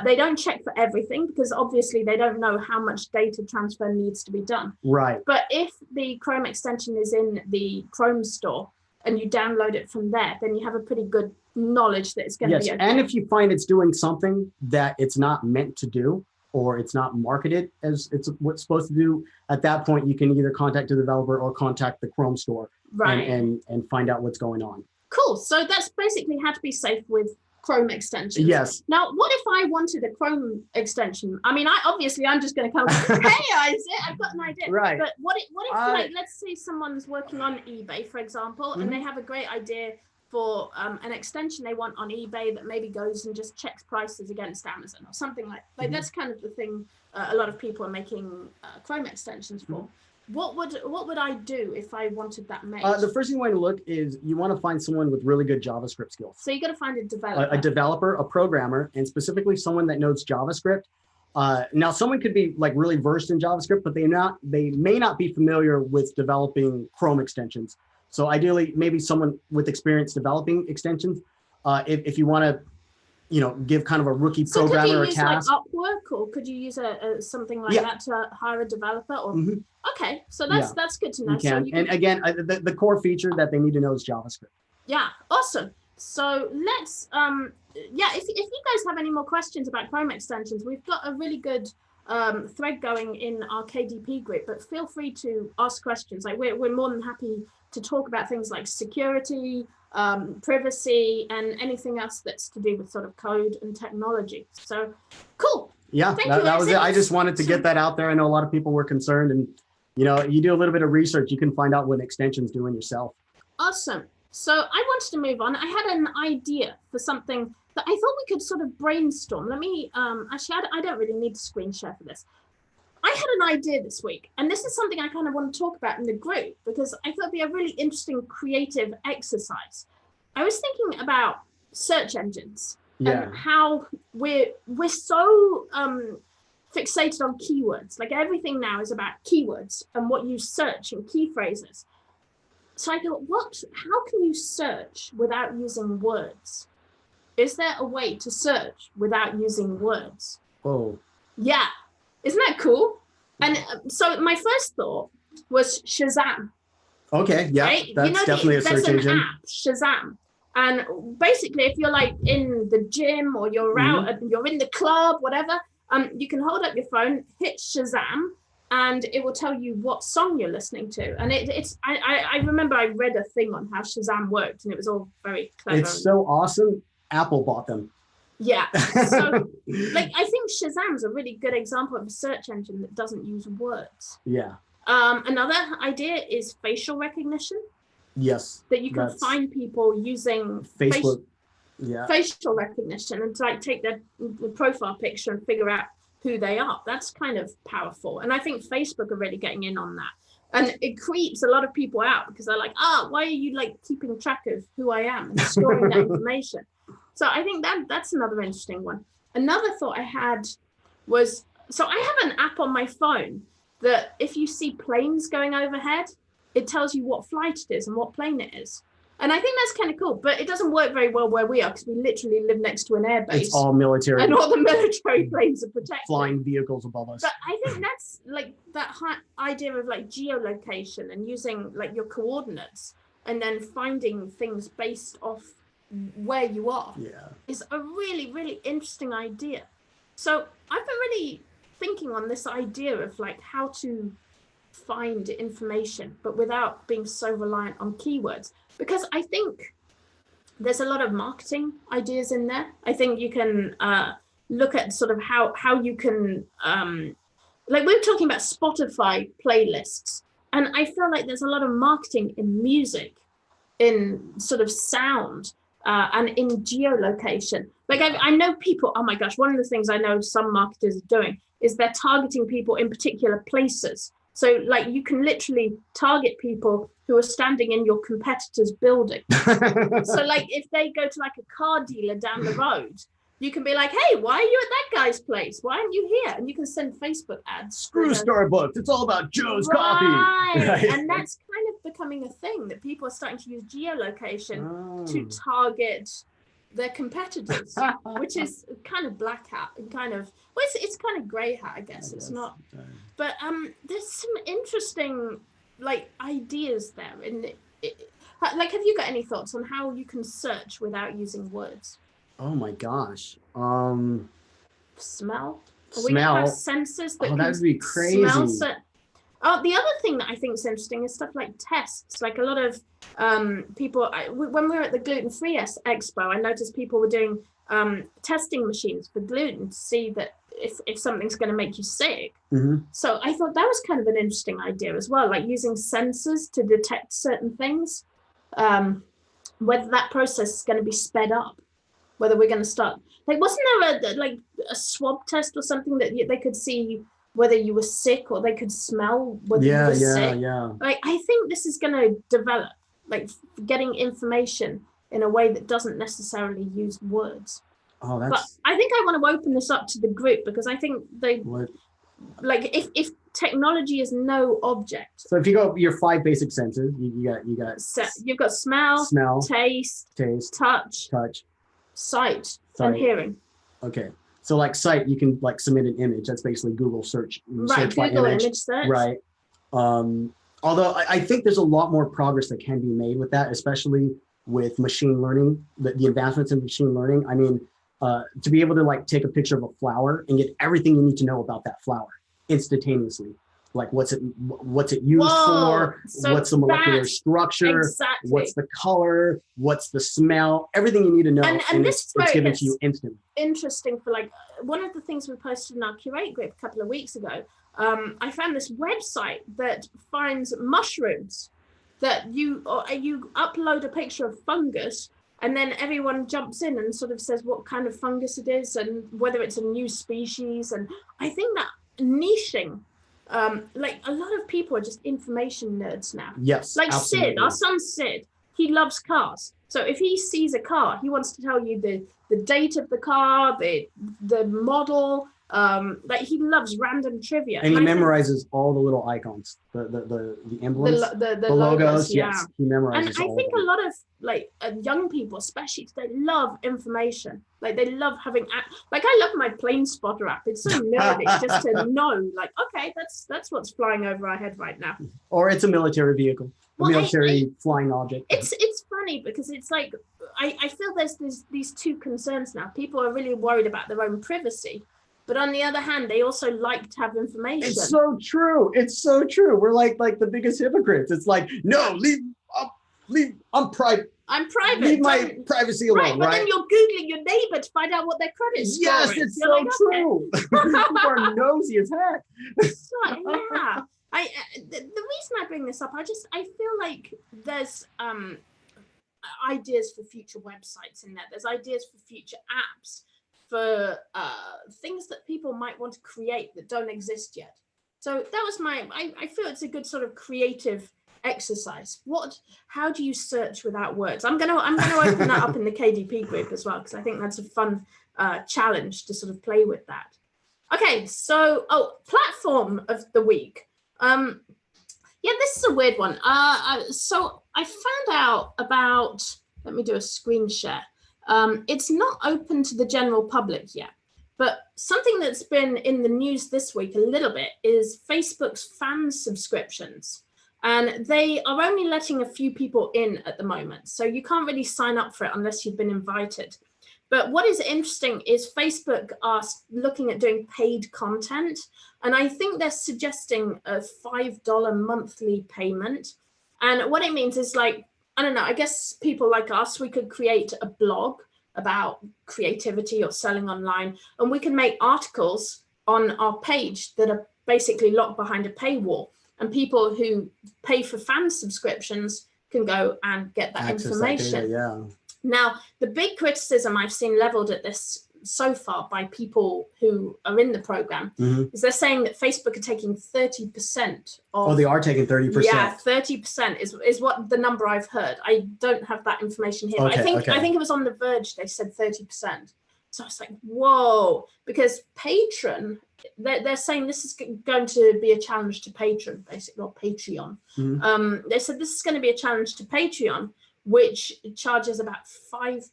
B: They don't check for everything because obviously they don't know how much data transfer needs to be done.
C: Right.
B: But if the Chrome extension is in the Chrome store and you download it from there, then you have a pretty good knowledge that it's going to be okay.
C: And if you find it's doing something that it's not meant to do, or it's not marketed as it's what's supposed to do, at that point, you can either contact the developer or contact the Chrome store and find out what's going on.
B: Cool. So that's basically how to be safe with Chrome extensions.
C: Yes.
B: Now, what if I wanted a Chrome extension? I mean, I'm just going to come, hey, Isaac, I've got an idea.
C: Right.
B: But what if like, let's say someone's working on eBay, for example, and they have a great idea for an extension they want on eBay that maybe goes and just checks prices against Amazon or something like that's kind of the thing a lot of people are making Chrome extensions for. What would I do if I wanted that made?
C: The first thing you want to look is you want to find someone with really good JavaScript skills.
B: So you got to find a developer.
C: A developer, a programmer, and specifically someone that knows JavaScript. Now, someone could be like really versed in JavaScript, but they may not be familiar with developing Chrome extensions. So ideally, maybe someone with experience developing extensions. If you want to, give kind of a rookie programmer a task.
B: So could you use like Upwork, or could you use something like that to hire a developer? Or okay, so that's good to know.
C: You can. And again, the core feature that they need to know is JavaScript.
B: Yeah, awesome. So let's if you guys have any more questions about Chrome extensions, we've got a really good thread going in our KDP group, but feel free to ask questions. Like we're more than happy to talk about things like security, privacy, and anything else that's to do with sort of code and technology. So cool.
C: Yeah, that was it. I just wanted to get that out there. I know a lot of people were concerned, and you do a little bit of research, you can find out what extensions doing yourself.
B: Awesome. So I wanted to move on. I had an idea for something that I thought we could sort of brainstorm. Let me actually, I don't really need to screen share for this. I had an idea this week, and this is something I kind of want to talk about in the group because I thought it'd be a really interesting creative exercise. I was thinking about search engines and how we're so fixated on keywords. Like everything now is about keywords and what you search and key phrases. So I thought, how can you search without using words? Is there a way to search without using words?
C: Oh.
B: Yeah. Isn't that cool? And so my first thought was Shazam.
C: Okay, yeah, right? That's definitely a search engine.
B: App, Shazam. And basically, if you're like in the gym or you're out, you're in the club, whatever, you can hold up your phone, hit Shazam, and it will tell you what song you're listening to. And I remember I read a thing on how Shazam worked, and it was all very clever.
C: It's so awesome. Apple bought them.
B: Yeah. So I think Shazam's a really good example of a search engine that doesn't use words.
C: Yeah.
B: Another idea is facial recognition.
C: Yes.
B: That you can find people using
C: Facebook.
B: Facial recognition and like take their profile picture and figure out who they are. That's kind of powerful. And I think Facebook are really getting in on that. And it creeps a lot of people out because they're like, why are you like keeping track of who I am and storing that information? So I think that's another interesting one. Another thought I had was, so I have an app on my phone that if you see planes going overhead, it tells you what flight it is and what plane it is. And I think that's kind of cool, but it doesn't work very well where we are because we literally live next to an airbase.
C: It's all military.
B: And all the military planes are protected.
C: Flying vehicles above us.
B: But I think that's like that idea of like geolocation and using like your coordinates and then finding things based off where you are is a really, really interesting idea. So I've been really thinking on this idea of like how to find information, but without being so reliant on keywords, because I think there's a lot of marketing ideas in there. I think you can look at sort of how you can, like we were talking about Spotify playlists, and I feel like there's a lot of marketing in music, in sort of sound, and in geolocation. Like I know people, oh my gosh, one of the things I know some marketers are doing is they're targeting people in particular places. So like you can literally target people who are standing in your competitor's building. So like if they go to like a car dealer down the road, you can be like, hey, why are you at that guy's place? Why aren't you here? And you can send Facebook ads.
C: Screw Starbucks. It's all about Joe's coffee.
B: Right. And that's kind of becoming a thing that people are starting to use geolocation to
C: Oh.
B: target their competitors, which is kind of black hat and kind of, well, it's kind of gray hat, I guess. It's not, but there's some interesting like ideas there. And like, have you got any thoughts on how you can search without using words?
C: Oh my gosh.
B: Smell? Are
C: Smell.
B: we gonna have sensors that
C: Oh,
B: can
C: that would be crazy.
B: smell? Oh, the other thing that I think is interesting is stuff like tests. Like a lot of people, when we were at the gluten-free expo, I noticed people were doing testing machines for gluten to see that if something's going to make you sick.
C: Mm-hmm.
B: So I thought that was kind of an interesting idea as well, like using sensors to detect certain things, whether that process is going to be sped up, whether we're going to start, like, wasn't there a swab test or something that they could see whether you were sick, or they could smell whether you were sick? Like, I think this is going to develop, like getting information in a way that doesn't necessarily use words.
C: Oh,
B: but I think I want to open this up to the group, because I think like if technology is no object.
C: So if you go your 5 basic senses, you've got
B: smell, taste, touch, sight, and hearing.
C: Okay. So like sight, you can like submit an image. That's basically Google search.
B: Right, Google image search.
C: Right. Although I think there's a lot more progress that can be made with that, especially with machine learning, the advancements in machine learning. I mean, to be able to like take a picture of a flower and get everything you need to know about that flower instantaneously. Like what's it used for?
B: So
C: what's the molecular structure?
B: Exactly.
C: What's the color? What's the smell? Everything you need to know,
B: and this
C: it's given to you instantly.
B: Interesting for like one of the things we posted in our Curate group a couple of weeks ago. I found this website that finds mushrooms that you upload a picture of fungus, and then everyone jumps in and sort of says what kind of fungus it is and whether it's a new species. And I think that niching, like a lot of people are just information nerds now.
C: Yes,
B: like
C: absolutely.
B: Sid, our son Sid, he loves cars. So if he sees a car, he wants to tell you the date of the car, the model. Like he loves random trivia,
C: and he memorizes all the little icons, the emblems, the logos.
B: Yeah.
C: Yes, he memorizes.
B: And I think a lot of like young people, especially today, love information. Like they love having like I love my plane spotter app. It's so nerdy just to know, like, okay, that's what's flying over our head right now.
C: Or it's a military vehicle, military flying object.
B: It's funny because it's like I feel there's these two concerns now. People are really worried about their own privacy. But on the other hand, they also like to have information.
C: It's so true. It's so true. We're like the biggest hypocrites. It's like, no, I'm private.
B: I'm private.
C: Leave my privacy alone,
B: But then you're Googling your neighbor to find out what their credit score
C: yes,
B: is.
C: It's so like, true. People are nosy as heck.
B: So, yeah. The reason I bring this up, I feel like there's ideas for future websites in there. There's ideas for future apps, for things that people might want to create that don't exist yet. So that was I feel it's a good sort of creative exercise. How do you search without words? I'm gonna open that up in the KDP group as well, because I think that's a fun challenge to sort of play with that. Okay, so platform of the week. Yeah, this is a weird one. So I found out about, let me do a screen share. It's not open to the general public yet, but something that's been in the news this week a little bit is Facebook's fan subscriptions. And they are only letting a few people in at the moment. So you can't really sign up for it unless you've been invited. But what is interesting is Facebook are looking at doing paid content. And I think they're suggesting a $5 monthly payment. And what it means is like, I don't know, I guess people like us, we could create a blog about creativity or selling online, and we can make articles on our page that are basically locked behind a paywall. And people who pay for fan subscriptions can go and get that information.
C: That data, yeah.
B: Now, the big criticism I've seen leveled at this so far by people who are in the program is they're saying that Facebook are taking 30% of.
C: Oh, they are taking 30%.
B: Yeah, 30% is what the number I've heard. I don't have that information here.
C: Okay,
B: but I think it was on The Verge. They said 30%. So I was like, whoa, because Patreon, they're saying this is going to be a challenge to Patreon, basically, or Patreon. They said this is going to be a challenge to Patreon, which charges about 5%.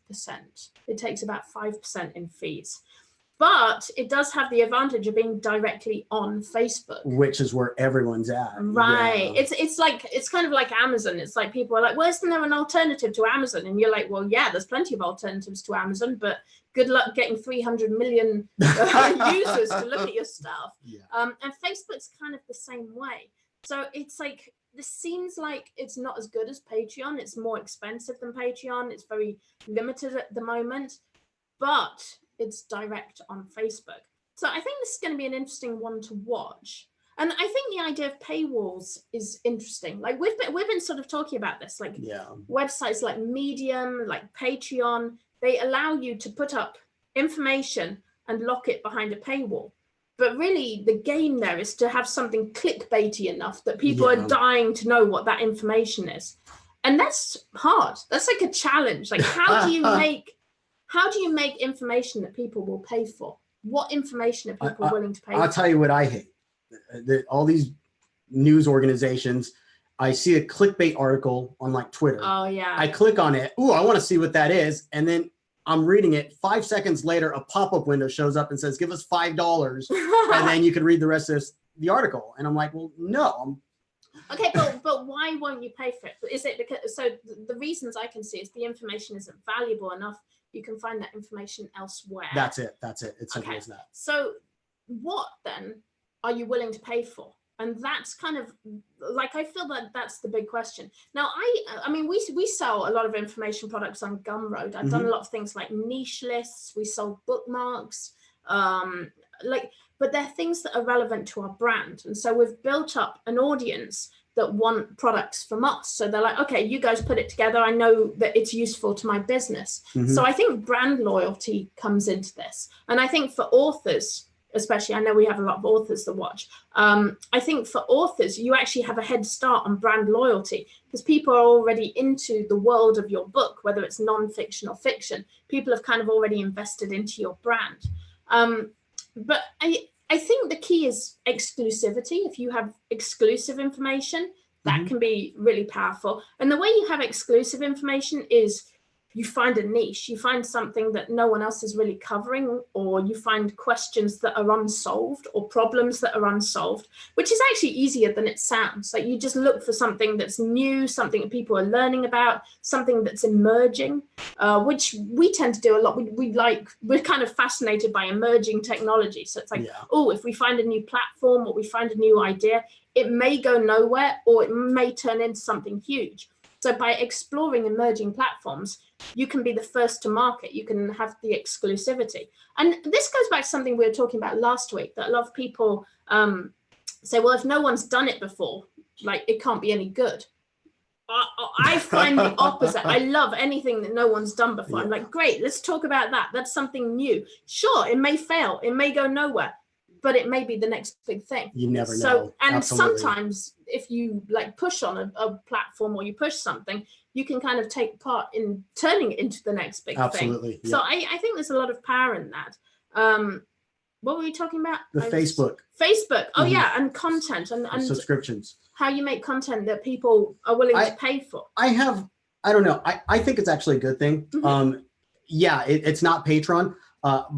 B: It takes about 5% in fees. But it does have the advantage of being directly on Facebook,
C: which is where everyone's at.
B: Right.
C: Yeah.
B: It's kind of like Amazon. It's like people are like, well, isn't there an alternative to Amazon? And you're like, well, yeah, there's plenty of alternatives to Amazon, but good luck getting 300 million users to look at your stuff.
C: Yeah.
B: And Facebook's kind of the same way. So it's like, this seems like it's not as good as Patreon. It's more expensive than Patreon. It's very limited at the moment, but it's direct on Facebook. So I think this is going to be an interesting one to watch. And I think the idea of paywalls is interesting. Like we've been sort of talking about this, like websites like Medium, like Patreon, they allow you to put up information and lock it behind a paywall. But really the game there is to have something clickbaity enough that people are dying to know what that information is. And that's hard. That's like a challenge. Like how do you make information that people will pay for? What information are people willing to pay for?
C: I'll tell you what I hate. All these news organizations, I see a clickbait article on like Twitter.
B: Oh yeah.
C: I click on it. Ooh, I want to see what that is. And then I'm reading it. 5 seconds later, a pop-up window shows up and says, give us $5. And then you can read the rest of the article. And I'm like, well, no.
B: Okay, but why won't you pay for it? Is it because, so the reasons I can see is the information isn't valuable enough. You can find that information elsewhere.
C: That's it. It's simple as that.
B: So what then are you willing to pay for? And that's kind of like, I feel that that's the big question. Now, I mean, we sell a lot of information products on Gumroad. I've done a lot of things like niche lists. We sold bookmarks, but they're things that are relevant to our brand. And so we've built up an audience that want products from us. So they're like, okay, you guys put it together. I know that it's useful to my business. So I think brand loyalty comes into this. And I think for authors, especially, I know we have a lot of authors that watch. I think for authors, you actually have a head start on brand loyalty because people are already into the world of your book, whether it's non-fiction or fiction. People have kind of already invested into your brand. But I think the key is exclusivity. If you have exclusive information, that can be really powerful. And the way you have exclusive information is you find a niche, you find something that no one else is really covering, or you find questions that are unsolved or problems that are unsolved, which is actually easier than it sounds. Like you just look for something that's new, something that people are learning about, something that's emerging, which we tend to do a lot. We're kind of fascinated by emerging technology. So it's like, oh, if we find a new platform or we find a new idea, it may go nowhere or it may turn into something huge. So by exploring emerging platforms, you can be the first to market. You can have the exclusivity. And this goes back to something we were talking about last week, that a lot of people say, well, if no one's done it before, like it can't be any good. I find the opposite. I love anything that no one's done before. I'm like, great, let's talk about that. That's something new. Sure, it may fail. It may go nowhere, but it may be the next big thing.
C: You never know.
B: So, and
C: Absolutely.
B: Sometimes if you like push on a platform or you push something, you can kind of take part in turning it into the next big
C: Absolutely.
B: thing. So I think there's a lot of power in that. What were we talking about?
C: Facebook.
B: Oh yeah, and content and
C: subscriptions.
B: How you make content that people are willing to pay for.
C: I don't know. I think it's actually a good thing. It's not Patreon.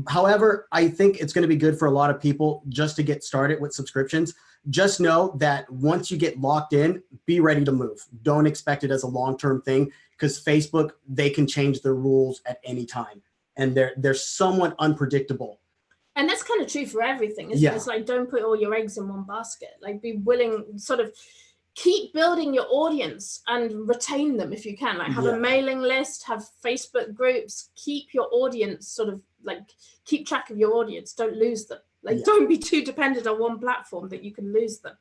C: However, I think it's going to be good for a lot of people just to get started with subscriptions. Just know that once you get locked in, be ready to move. Don't expect it as a long-term thing because Facebook, they can change their rules at any time. And they're somewhat unpredictable.
B: And that's kind of true for everything, isn't it? It's like, don't put all your eggs in one basket. Like be willing, sort of keep building your audience and retain them if you can. Like have a mailing list, have Facebook groups, keep your audience sort of like keep track of your audience. Don't lose them. Like don't be too dependent on one platform that you can lose them.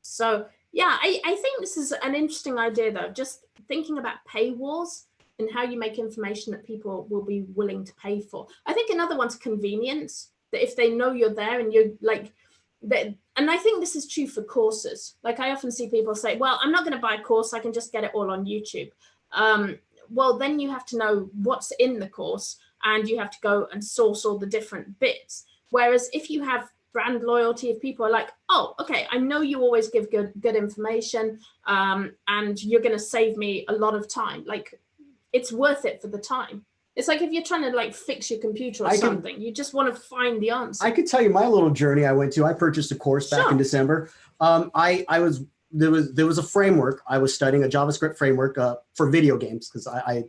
B: So yeah, I think this is an interesting idea though, just thinking about paywalls and how you make information that people will be willing to pay for. I think another one's convenience, that if they know you're there and you're like, and I think this is true for courses. Like I often see people say, well, I'm not going to buy a course. I can just get it all on YouTube. Well, then you have to know what's in the course and you have to go and source all the different bits. Whereas if you have brand loyalty, if people are like, oh, okay, I know you always give good information, and you're going to save me a lot of time. Like, it's worth it for the time. It's like if you're trying to like fix your computer or something, you just want to find the answer.
C: I could tell you my little journey I went to. I purchased a course back in December. There was a framework. I was studying a JavaScript framework for video games, because I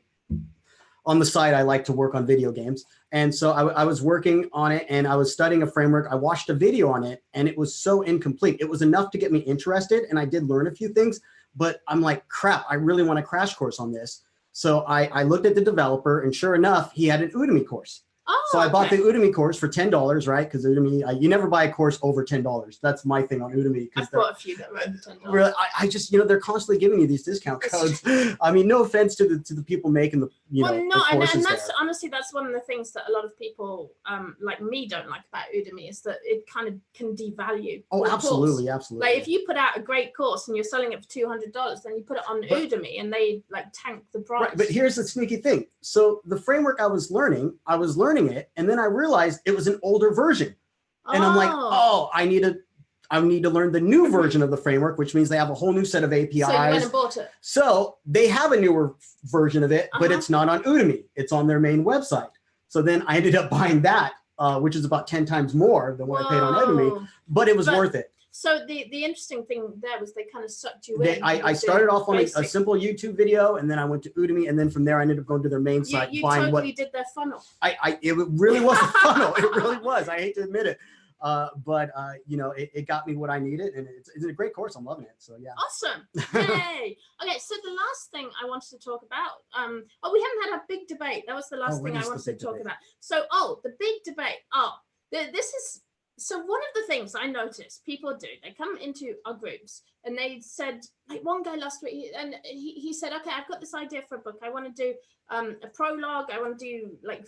C: on the side, I like to work on video games. And so I was working on it, and I was studying a framework. I watched a video on it, and it was so incomplete. It was enough to get me interested, and I did learn a few things, but I'm like, crap, I really want a crash course on this. So I looked at the developer, and sure enough, he had an Udemy course.
B: Oh,
C: so I bought the Udemy course for $10, right? Because Udemy, you never buy a course over $10. That's my thing on Udemy.
B: I've bought a few that were over $10.
C: Really, I just, they're constantly giving you these discount codes. I mean, no offense to the people making the,
B: no,
C: the courses
B: and that's
C: there.
B: honestly, that's one of the things that a lot of people like me don't like about Udemy, is that it kind of can devalue.
C: Oh, absolutely,
B: course.
C: absolutely.
B: Like if you put out a great course and you're selling it for $200, then you put it on Udemy and they like tank the price.
C: Right, but here's the sneaky thing. So the framework I was learning it, and then I realized it was an older version. And I'm like, oh, I need to learn the new version of the framework, which means they have a whole new set of APIs.
B: So you went and bought it.
C: So they have a newer version of it, but it's not on Udemy. It's on their main website. So then I ended up buying that, which is about 10 times more than what I paid on Udemy, but it was worth it.
B: So the interesting thing there was they kind of sucked you in.
C: I started off on a simple YouTube video, and then I went to Udemy, and then from there I ended up going to their main site.
B: You totally did their funnel.
C: It really was a funnel. It really was. I hate to admit it. But it got me what I needed, and it's a great course. I'm loving it. So yeah.
B: Awesome. Yay. Okay, so the last thing I wanted to talk about, we haven't had a big debate. That was the last thing I wanted to talk about. So, the big debate. So one of the things I noticed people do, they come into our groups and they said, like one guy last week, and he said, okay, I've got this idea for a book. I want to do a prologue. I want to do like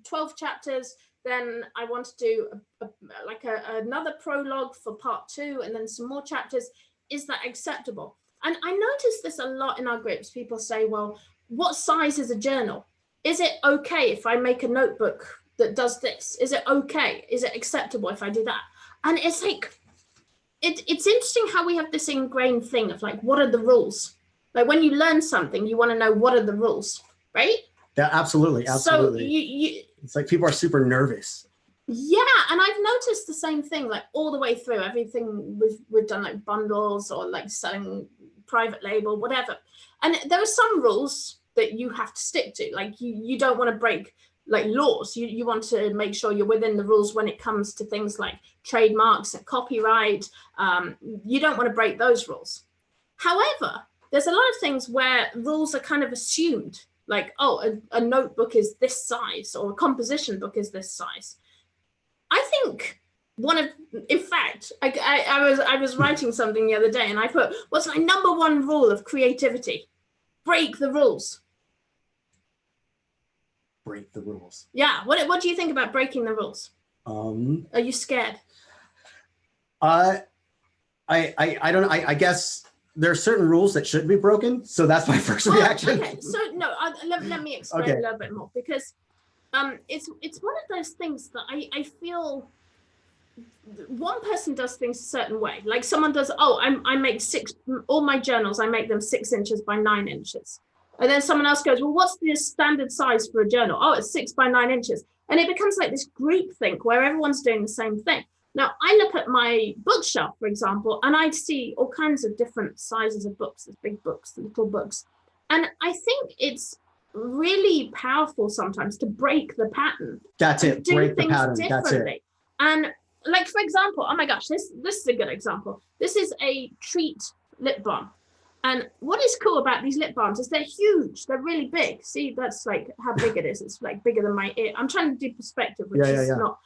B: 12 chapters. Then I want to do another prologue for part 2, and then some more chapters. Is that acceptable? And I noticed this a lot in our groups. People say, well, what size is a journal? Is it okay if I make a notebook that does this? Is it okay? Is it acceptable if I do that? And it's like, it's interesting how we have this ingrained thing of like, what are the rules? Like when you learn something, you want to know what are the rules, right?
C: Yeah, absolutely.
B: So
C: it's like people are super nervous.
B: Yeah, and I've noticed the same thing like all the way through everything we've done, like bundles or like selling private label, whatever. And there are some rules that you have to stick to. Like you don't want to break like laws. You want to make sure you're within the rules when it comes to things like trademarks and copyright. You don't want to break those rules. However, there's a lot of things where rules are kind of assumed. Like, a notebook is this size, or a composition book is this size. I think in fact, I was writing something the other day and I put, what's my number one rule of creativity? Break the rules.
C: Break the rules.
B: Yeah. What do you think about breaking the rules? Are you scared?
C: I don't know. I guess there are certain rules that should be broken. So that's my first reaction.
B: Okay. So no, let me explain a little bit more, because it's one of those things that I feel one person does things a certain way. Like someone does, I make all my journals, I make them 6 inches by 9 inches. And then someone else goes, well, what's the standard size for a journal? Oh, it's 6 by 9 inches. And it becomes like this group think where everyone's doing the same thing. Now, I look at my bookshelf, for example, and I see all kinds of different sizes of books. There's big books, the little books. And I think it's really powerful sometimes to break the pattern.
C: That's it. Break the pattern. That's it.
B: And like, for example, oh my gosh, this is a good example. This is a Treat lip balm. And what is cool about these lip balms is they're huge. They're really big. See, that's like how big it is. It's like bigger than my ear. I'm trying to do perspective, which is not.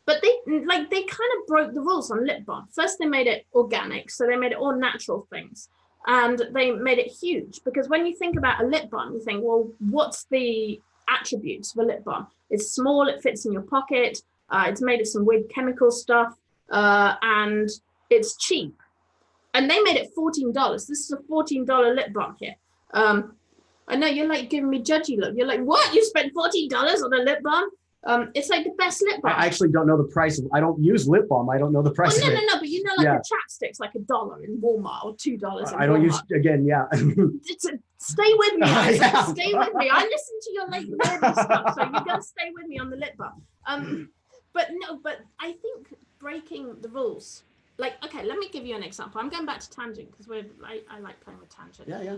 B: But they kind of broke the rules on lip balm. First, they made it organic. So they made it all natural things. And they made it huge, because when you think about a lip balm, you think, well, what's the attributes of a lip balm? It's small, it fits in your pocket, it's made of some weird chemical stuff, and it's cheap. And they made it $14. This is a $14 lip balm here. I know you're like giving me judgy look. You're like, what? You spent $14 on a lip balm? It's like the best lip balm.
C: I actually don't know the price. I don't use lip balm. I don't know the price.
B: Oh,
C: of it.
B: no, but you know, like
C: Yeah.
B: the chapsticks, like $1 in Walmart or $2 in Walmart.
C: I don't use, again, yeah.
B: Stay with me, guys.
C: Yeah.
B: Stay with me. I listen to your like nerdy stuff, so you gotta stay with me on the lip balm. But I think breaking the rules. Like, okay, let me give you an example. I'm going back to tangent because I like playing with tangent.
C: Yeah.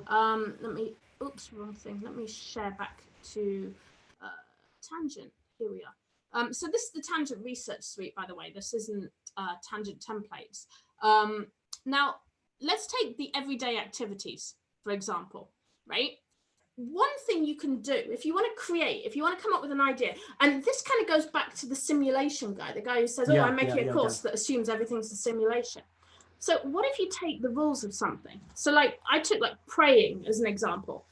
B: Oops, wrong thing. Let me share back to tangent. Here we are. So this is the tangent research suite, by the way. This isn't tangent templates. Now, let's take the everyday activities, for example, right? One thing you can do if you want to create, if you want to come up with an idea, and this kind of goes back to the simulation guy, the guy who says, I'm making a course that assumes everything's a simulation. So what if you take the rules of something? So like I took like praying as an example.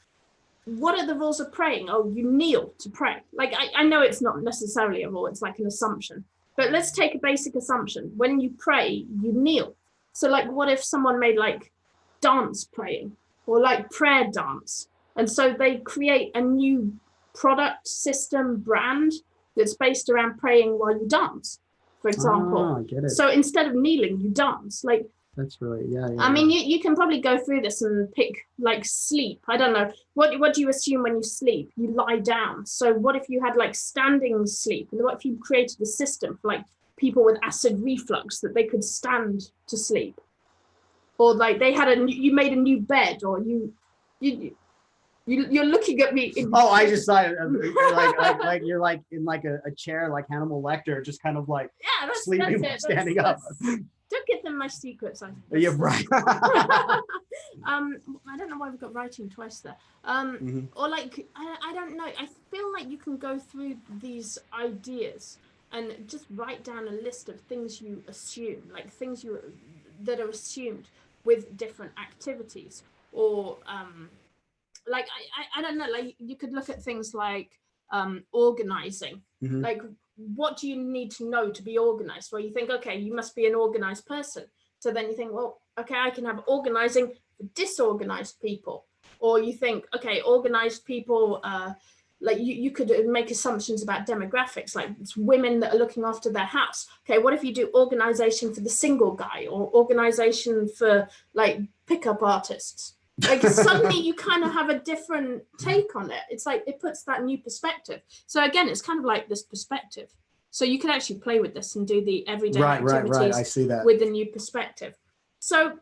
B: What are the rules of praying? Oh, you kneel to pray. Like I know it's not necessarily a rule, it's like an assumption. But let's take a basic assumption. When you pray, you kneel. So like what if someone made like dance praying or like prayer dance? And so they create a new product, system, brand that's based around praying while you dance, for example.
C: I get it.
B: So instead of kneeling, you dance. Like
C: that's really, yeah.
B: I mean, you can probably go through this and pick like sleep. I don't know. What do you assume when you sleep? You lie down. So what if you had like standing sleep? And what if you created a system for like people with acid reflux that they could stand to sleep? Or like they had you made a new bed, or you're looking at me.
C: I just thought like you're like in like a chair like Hannibal Lecter, just kind of like sleeping while standing up.
B: Don't give them my secrets.
C: Yeah, right.
B: I don't know why we've got writing twice there. Or like I don't know. I feel like you can go through these ideas and just write down a list of things you assume, like things that are assumed with different activities, or like I don't know, like you could look at things like organizing. Like what do you need to know to be organized? Well, you think, okay, you must be an organized person. So then you think, well, okay, I can have organizing for disorganized people. Or you think, okay, organized people, like you could make assumptions about demographics, like it's women that are looking after their house. Okay, what if you do organization for the single guy, or organization for like pickup artists? Like suddenly you kind of have a different take on it. It's like it puts that new perspective. So again, it's kind of like this perspective. So you can actually play with this and do the everyday activities
C: I see that.
B: with a new perspective. So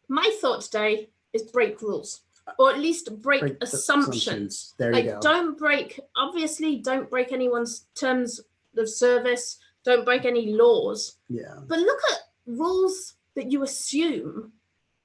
B: my thought today is break rules, or at least break assumptions.
C: There you go.
B: Don't break anyone's terms of service. Don't break any laws.
C: Yeah.
B: But look at rules that you assume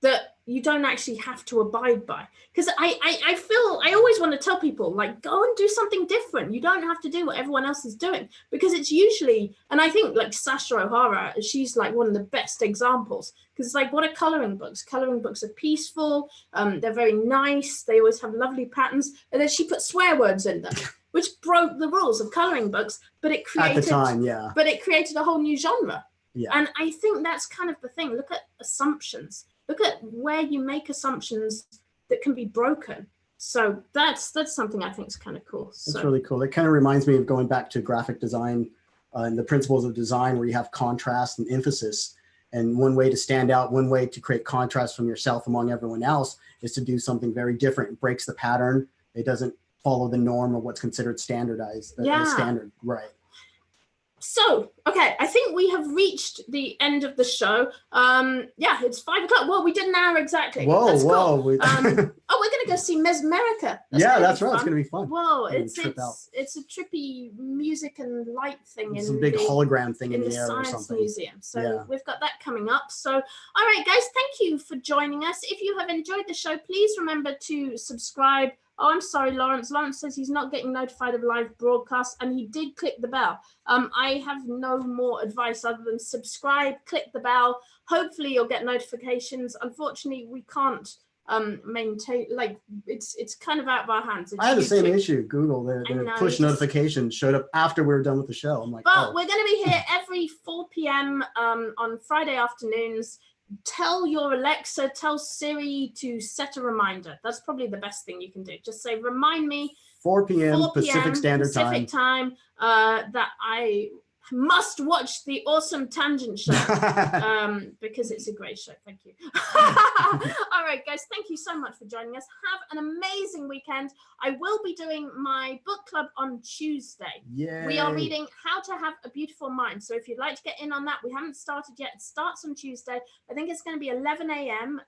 B: that you don't actually have to abide by. Because I feel I always want to tell people, like, go and do something different. You don't have to do what everyone else is doing, because it's usually, and I think like Sasha O'Hara, she's like one of the best examples, because it's like, what are coloring books? Coloring books are peaceful. They're very nice. They always have lovely patterns. And then she put swear words in them, which broke the rules of coloring books, but it created,
C: at the time, yeah.
B: But it created a whole new genre.
C: Yeah.
B: And I think that's kind of the thing. Look at assumptions. Look at where you make assumptions that can be broken. So that's something I think is kind of cool.
C: That's really cool. It kind of reminds me of going back to graphic design and the principles of design, where you have contrast and emphasis. And one way to stand out, one way to create contrast from yourself among everyone else, is to do something very different. It breaks the pattern. It doesn't follow the norm or what's considered standardized. The standard, right? So, okay, I think we have reached the end of the show. Yeah, it's 5 o'clock. Well, we did an hour exactly. Whoa.
B: Cool. We're gonna go see Mesmerica.
C: That's right. It's gonna be fun.
B: Whoa, it's a trippy music and light thing.
C: It's a big hologram thing in the air or
B: Science
C: something.
B: Museum. So we've got that coming up. So, all right, guys, thank you for joining us. If you have enjoyed the show, please remember to subscribe. Oh, I'm sorry, Lawrence. Lawrence says he's not getting notified of live broadcasts, and he did click the bell. I have no more advice other than subscribe, click the bell. Hopefully you'll get notifications. Unfortunately, we can't maintain, like, it's kind of out of our hands.
C: I had the same issue. Google, their push notifications showed up after we were done with the show. I'm like,
B: but we're going to be here every 4 p.m. On Friday afternoons. tell your Alexa, tell Siri to set a reminder. That's probably the best thing you can do. Just say, remind me
C: 4 p.m.
B: 4 p.m.
C: Pacific Standard
B: Pacific time that I must watch the Awesome Tangent Show because it's a great show. Thank you. All right, guys, thank you so much for joining us. Have an amazing weekend. I will be doing my book club on Tuesday.
C: Yay.
B: We are reading How to Have a Beautiful Mind. So if you'd like to get in on that, we haven't started yet. It starts on Tuesday. I think it's going to be 11 a.m.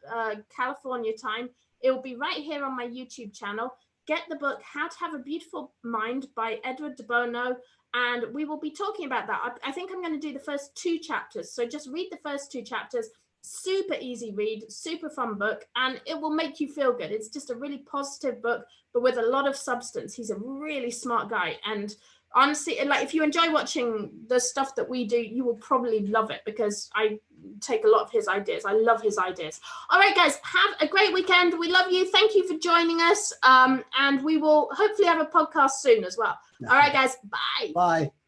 B: California time. It will be right here on my YouTube channel. Get the book How to Have a Beautiful Mind by Edward de Bono. And we will be talking about that. I think I'm going to do the first 2 chapters. So just read the first 2 chapters. Super easy read, super fun book, and it will make you feel good. It's just a really positive book, but with a lot of substance. He's a really smart guy. And honestly, like if you enjoy watching the stuff that we do, you will probably love it because I take a lot of his ideas. I love his ideas. All right, guys, have a great weekend. We love you. Thank you for joining us. And we will hopefully have a podcast soon as well. All right, guys, bye.
C: Bye.